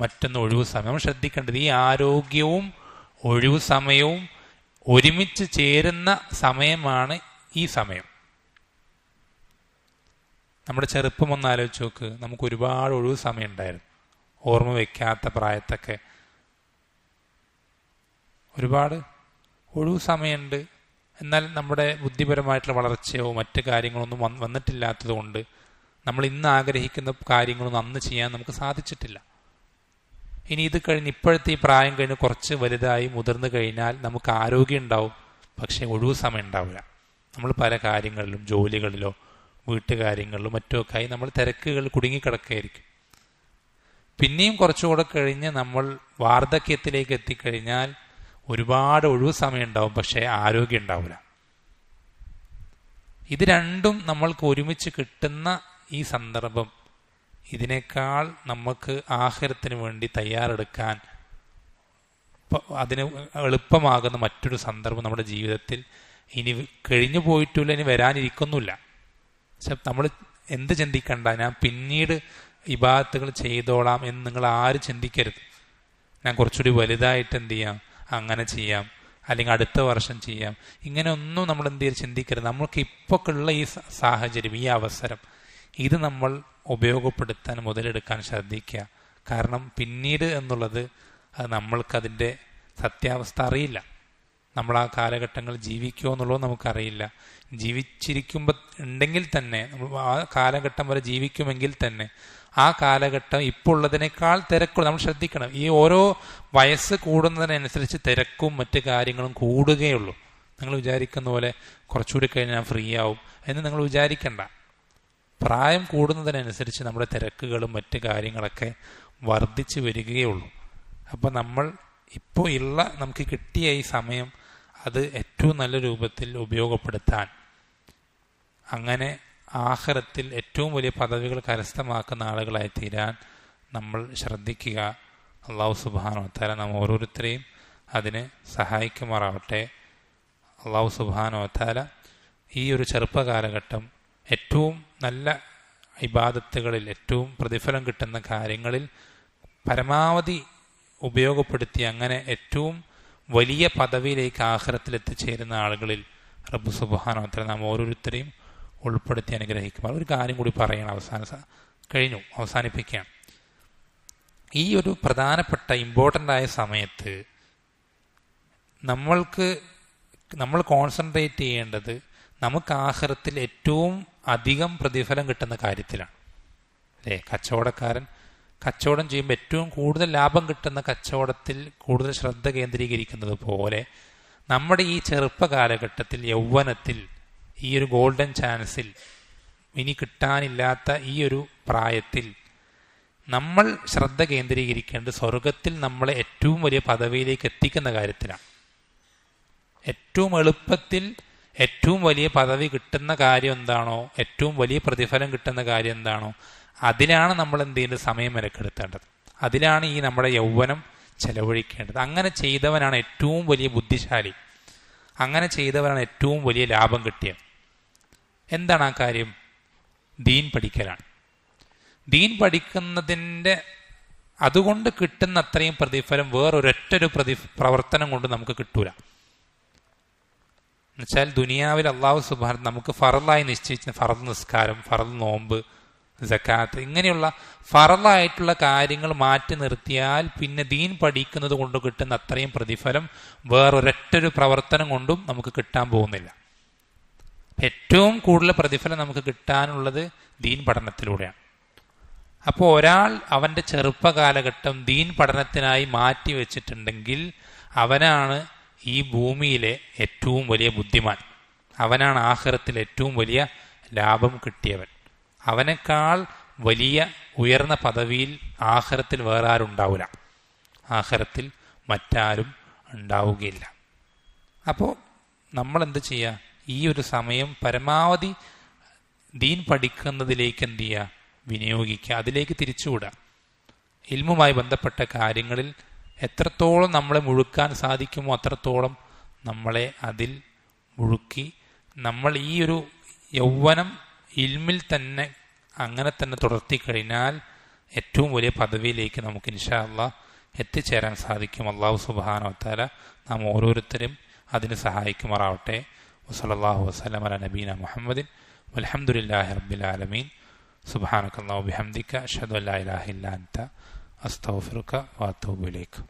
Speaker 1: മറ്റൊന്ന് ഒഴിവു സമയം. നമ്മൾ ശ്രദ്ധിക്കേണ്ടത് ഈ ആരോഗ്യവും ഒഴിവു സമയവും ഒരുമിച്ച് ചേരുന്ന സമയമാണ് ഈ സമയം. നമ്മുടെ ചെറുപ്പം ഒന്ന് ആലോചിച്ച് നോക്ക്, നമുക്ക് ഒരുപാട് ഒഴിവു സമയം ഉണ്ടായിരുന്നു. ഓർമ്മ വയ്ക്കാത്ത പ്രായത്തൊക്കെ ഒരുപാട് ഒഴിവു സമയമുണ്ട്. എന്നാൽ നമ്മുടെ ബുദ്ധിപരമായിട്ടുള്ള വളർച്ചയോ മറ്റ് കാര്യങ്ങളൊന്നും വന്നിട്ടില്ലാത്തത് കൊണ്ട് നമ്മൾ ഇന്ന് ആഗ്രഹിക്കുന്ന കാര്യങ്ങളൊന്നും അന്ന് ചെയ്യാൻ നമുക്ക് സാധിച്ചിട്ടില്ല. ഇനി ഇത് കഴിഞ്ഞ് ഇപ്പോഴത്തെ ഈ പ്രായം കഴിഞ്ഞ് കുറച്ച് വലുതായി മുതിർന്നു കഴിഞ്ഞാൽ നമുക്ക് ആരോഗ്യം ഉണ്ടാവും, പക്ഷേ ഒഴിവു സമയം ഉണ്ടാവില്ല. നമ്മൾ പല കാര്യങ്ങളിലും, ജോലികളിലോ വീട്ടുകാര്യങ്ങളിലും മറ്റുമൊക്കെ ആയി നമ്മൾ തിരക്കുകൾ കുടുങ്ങിക്കിടക്കുകയായിരിക്കും. പിന്നെയും കുറച്ചുകൂടെ കഴിഞ്ഞ് നമ്മൾ വാർദ്ധക്യത്തിലേക്ക് എത്തിക്കഴിഞ്ഞാൽ ഒരുപാട് ഒഴിവു സമയം ഉണ്ടാവും, പക്ഷേ ആരോഗ്യം ഉണ്ടാവില്ല. ഇത് രണ്ടും നമ്മൾക്ക് ഒരുമിച്ച് കിട്ടുന്ന ഈ സന്ദർഭം, ഇതിനേക്കാൾ നമുക്ക് ആഖിറത്തിന് വേണ്ടി തയ്യാറെടുക്കാൻ അതിന് എളുപ്പമാകുന്ന മറ്റൊരു സന്ദർഭം നമ്മുടെ ജീവിതത്തിൽ ഇനി കഴിഞ്ഞു പോയിട്ടില്ല, ഇനി വരാനിരിക്കുന്നില്ല. പക്ഷെ നമ്മൾ എന്ത് ചിന്തിക്കണ്ട, ഞാൻ പിന്നീട് ഇബാദത്തുകൾ ചെയ്തോളാം എന്ന് നിങ്ങൾ ആരും ചിന്തിക്കരുത്. ഞാൻ കുറച്ചുകൂടി വലുതായിട്ട് എന്ത് ചെയ്യാം, അങ്ങനെ ചെയ്യാം, അല്ലെങ്കിൽ അടുത്ത വർഷം ചെയ്യാം, ഇങ്ങനെ ഒന്നും നമ്മൾ എന്ത് ചെയ്ത് ചിന്തിക്കരുത്. നമ്മൾക്ക് ഇപ്പോൾ ഉള്ള ഈ സാഹചര്യം, ഈ അവസരം, ഇത് നമ്മൾ ഉപയോഗപ്പെടുത്താൻ, മുതലെടുക്കാൻ ശ്രദ്ധിക്കുക. കാരണം പിന്നീട് എന്നുള്ളത് അത് നമ്മൾക്കതിൻ്റെ സത്യാവസ്ഥ അറിയില്ല. നമ്മൾ ആ കാലഘട്ടങ്ങൾ ജീവിക്കുമോ എന്നുള്ളത് നമുക്കറിയില്ല. ജീവിച്ചിരിക്കുമ്പോൾ ഉണ്ടെങ്കിൽ തന്നെ, ആ കാലഘട്ടം വരെ ജീവിക്കുമെങ്കിൽ തന്നെ ആ കാലഘട്ടം ഇപ്പോൾ ഉള്ളതിനേക്കാൾ തിരക്കുള്ള, നമ്മൾ ശ്രദ്ധിക്കണം. ഈ ഓരോ വയസ്സ് കൂടുന്നതിനനുസരിച്ച് തിരക്കും മറ്റു കാര്യങ്ങളും കൂടുകയുള്ളൂ. നിങ്ങൾ വിചാരിക്കുന്ന പോലെ കുറച്ചുകൂടി കഴിഞ്ഞ് ഞാൻ ഫ്രീ ആവും എന്ന് നിങ്ങൾ വിചാരിക്കണ്ട. പ്രായം കൂടുന്നതിനനുസരിച്ച് നമ്മുടെ തിരക്കുകളും മറ്റു കാര്യങ്ങളൊക്കെ വർദ്ധിച്ചു വരികയുള്ളൂ. അപ്പം നമ്മൾ ഇപ്പോൾ നമുക്ക് കിട്ടിയ ഈ സമയം അത് ഏറ്റവും നല്ല രൂപത്തിൽ ഉപയോഗപ്പെടുത്താൻ, അങ്ങനെ ആഖിറത്തിൽ ഏറ്റവും വലിയ പദവികൾ കരസ്ഥമാക്കുന്ന ആളുകളായി തീരാൻ നമ്മൾ ശ്രദ്ധിക്കുക. അള്ളാഹു സുബ്ഹാനഹു വ തആല നാം ഓരോരുത്തരെയും അതിന് സഹായിക്കുമാറാവട്ടെ. അള്ളാഹു സുബ്ഹാനഹു വ തആല ഈ ഒരു ചെറുപ്പകാലഘട്ടം ഏറ്റവും നല്ല ഇബാദത്തുകളിൽ, ഏറ്റവും പ്രതിഫലം കിട്ടുന്ന കാര്യങ്ങളിൽ പരമാവധി ഉപയോഗപ്പെടുത്തി അങ്ങനെ ഏറ്റവും വലിയ പദവിയിലേക്ക് ആഖിറത്തിൽ എത്തിച്ചേരുന്ന ആളുകളിൽ റബ്ബ് സുബ്ഹാനഹു വ തആല നാം ഓരോരുത്തരെയും ഉൾപ്പെടുത്തി അനുഗ്രഹിക്കുമാർ. ഒരു കാര്യം കൂടി പറയണം, അവസാനിപ്പിക്കുകയാണ്. ഈ ഒരു പ്രധാനപ്പെട്ട ഇമ്പോർട്ടൻ്റ് ആയ സമയത്ത് നമ്മൾ കോൺസെൻട്രേറ്റ് ചെയ്യേണ്ടത് നമുക്ക് ആഖിറത്തിൽ ഏറ്റവും അധികം പ്രതിഫലം കിട്ടുന്ന കാര്യത്തിലാണ്. അല്ലേ? കച്ചവടം ചെയ്യുമ്പോൾ ഏറ്റവും കൂടുതൽ ലാഭം കിട്ടുന്ന കച്ചവടത്തിൽ കൂടുതൽ ശ്രദ്ധ കേന്ദ്രീകരിക്കുന്നത് പോലെ നമ്മുടെ ഈ ചെറുപ്പ കാലഘട്ടത്തിൽ, യൗവനത്തിൽ, ഈ ഒരു ഗോൾഡൻ ചാൻസിൽ, ഇനി കിട്ടാനില്ലാത്ത ഈ ഒരു പ്രായത്തിൽ നമ്മൾ ശ്രദ്ധ കേന്ദ്രീകരിക്കേണ്ടത് സ്വർഗത്തിൽ നമ്മളെ ഏറ്റവും വലിയ പദവിയിലേക്ക് എത്തിക്കുന്ന കാര്യത്തിലാണ്. ഏറ്റവും എളുപ്പത്തിൽ ഏറ്റവും വലിയ പദവി കിട്ടുന്ന കാര്യം എന്താണോ, ഏറ്റവും വലിയ പ്രതിഫലം കിട്ടുന്ന കാര്യം എന്താണോ, അതിലാണ് നമ്മൾ എന്ത് ചെയ്യുന്നത്, സമയം മെനക്കെടുത്തേണ്ടത്. അതിലാണ് ഈ നമ്മുടെ യൗവനം ചെലവഴിക്കേണ്ടത്. അങ്ങനെ ചെയ്തവനാണ് ഏറ്റവും വലിയ ബുദ്ധിശാലി. അങ്ങനെ ചെയ്തവനാണ് ഏറ്റവും വലിയ ലാഭം കിട്ടിയത്. എന്താണ് ആ കാര്യം? ദീൻ പഠിക്കലാണ്. ദീൻ പഠിക്കുന്നതിൻ്റെ അതുകൊണ്ട് കിട്ടുന്ന അത്രയും പ്രതിഫലം വേറൊരൊറ്റൊരു പ്രവർത്തനം കൊണ്ട് നമുക്ക് കിട്ടൂല. എന്നുവെച്ചാൽ ദുനിയാവിൽ അള്ളാഹു സുബ്ഹാനഹു നമുക്ക് ഫറലായി നിശ്ചയിച്ച ഫറദ് നിസ്കാരം, ഫറദ് നോമ്പ്, സക്കാത്ത്, ഇങ്ങനെയുള്ള ഫറലായിട്ടുള്ള കാര്യങ്ങൾ മാറ്റി നിർത്തിയാൽ പിന്നെ ദീൻ പഠിക്കുന്നത് കൊണ്ട് കിട്ടുന്ന അത്രയും പ്രതിഫലം വേറൊരൊറ്റൊരു പ്രവർത്തനം കൊണ്ടും നമുക്ക് കിട്ടാൻ പോകുന്നില്ല. ഏറ്റവും കൂടുതൽ പ്രതിഫലം നമുക്ക് കിട്ടാനുള്ളത് ദീൻ പഠനത്തിലൂടെയാണ്. അപ്പോൾ ഒരാൾ അവൻ്റെ ചെറുപ്പകാലഘട്ടം ദീൻ പഠനത്തിനായി മാറ്റി വെച്ചിട്ടുണ്ടെങ്കിൽ അവനാണ് ഈ ഭൂമിയിലെ ഏറ്റവും വലിയ ബുദ്ധിമാൻ. അവനാണ് ആഖിറത്തിൽ ഏറ്റവും വലിയ ലാഭം കിട്ടിയവൻ. അവനേക്കാൾ വലിയ ഉയർന്ന പദവിയിൽ ആഖിറത്തിൽ വേറെ ആരും ഉണ്ടാവില്ല. ആഖിറത്തിൽ മറ്റാരും ഉണ്ടാവുകയില്ല. അപ്പോൾ നമ്മൾ എന്ത് ചെയ്യുക? ഈ ഒരു സമയം പരമാവധി ദീൻ പഠിക്കുന്നതിലേക്ക് എന്ത് ചെയ്യുക? വിനിയോഗിക്കുക, അതിലേക്ക് തിരിച്ചുവിടുക. ഇൽമുമായി ബന്ധപ്പെട്ട കാര്യങ്ങളിൽ എത്രത്തോളം നമ്മളെ മുഴുക്കാൻ സാധിക്കുമോ അത്രത്തോളം നമ്മളെ അതിൽ മുഴുക്കി നമ്മൾ ഈ ഒരു യൗവനം ഇൽമിൽ തന്നെ അങ്ങനെ തന്നെ തുടർത്തി കഴിഞ്ഞാൽ ഏറ്റവും വലിയ പദവിയിലേക്ക് നമുക്ക് ഇൻഷാ അല്ലാഹ് എത്തിച്ചേരാൻ സാധിക്കും. അല്ലാഹു സുബ്ഹാനഹു വ തആല നാം ഓരോരുത്തരും അതിന് സഹായിക്കുമാറാവട്ടെ. വസല്ലല്ലാഹു വസല്ലമ അലാ നബീന മുഹമ്മദിൻ വൽഹംദുലില്ലാഹി റബ്ബിൽ ആലമീൻ. സുബ്ഹാനകല്ലാഹു വബിഹംദിക അഷ്ഹദു അല്ലാ ഇലാഹ ഇല്ലാ അൻത അസ്തഗ്ഫിറുക വഅതൂബു ഇലൈക്.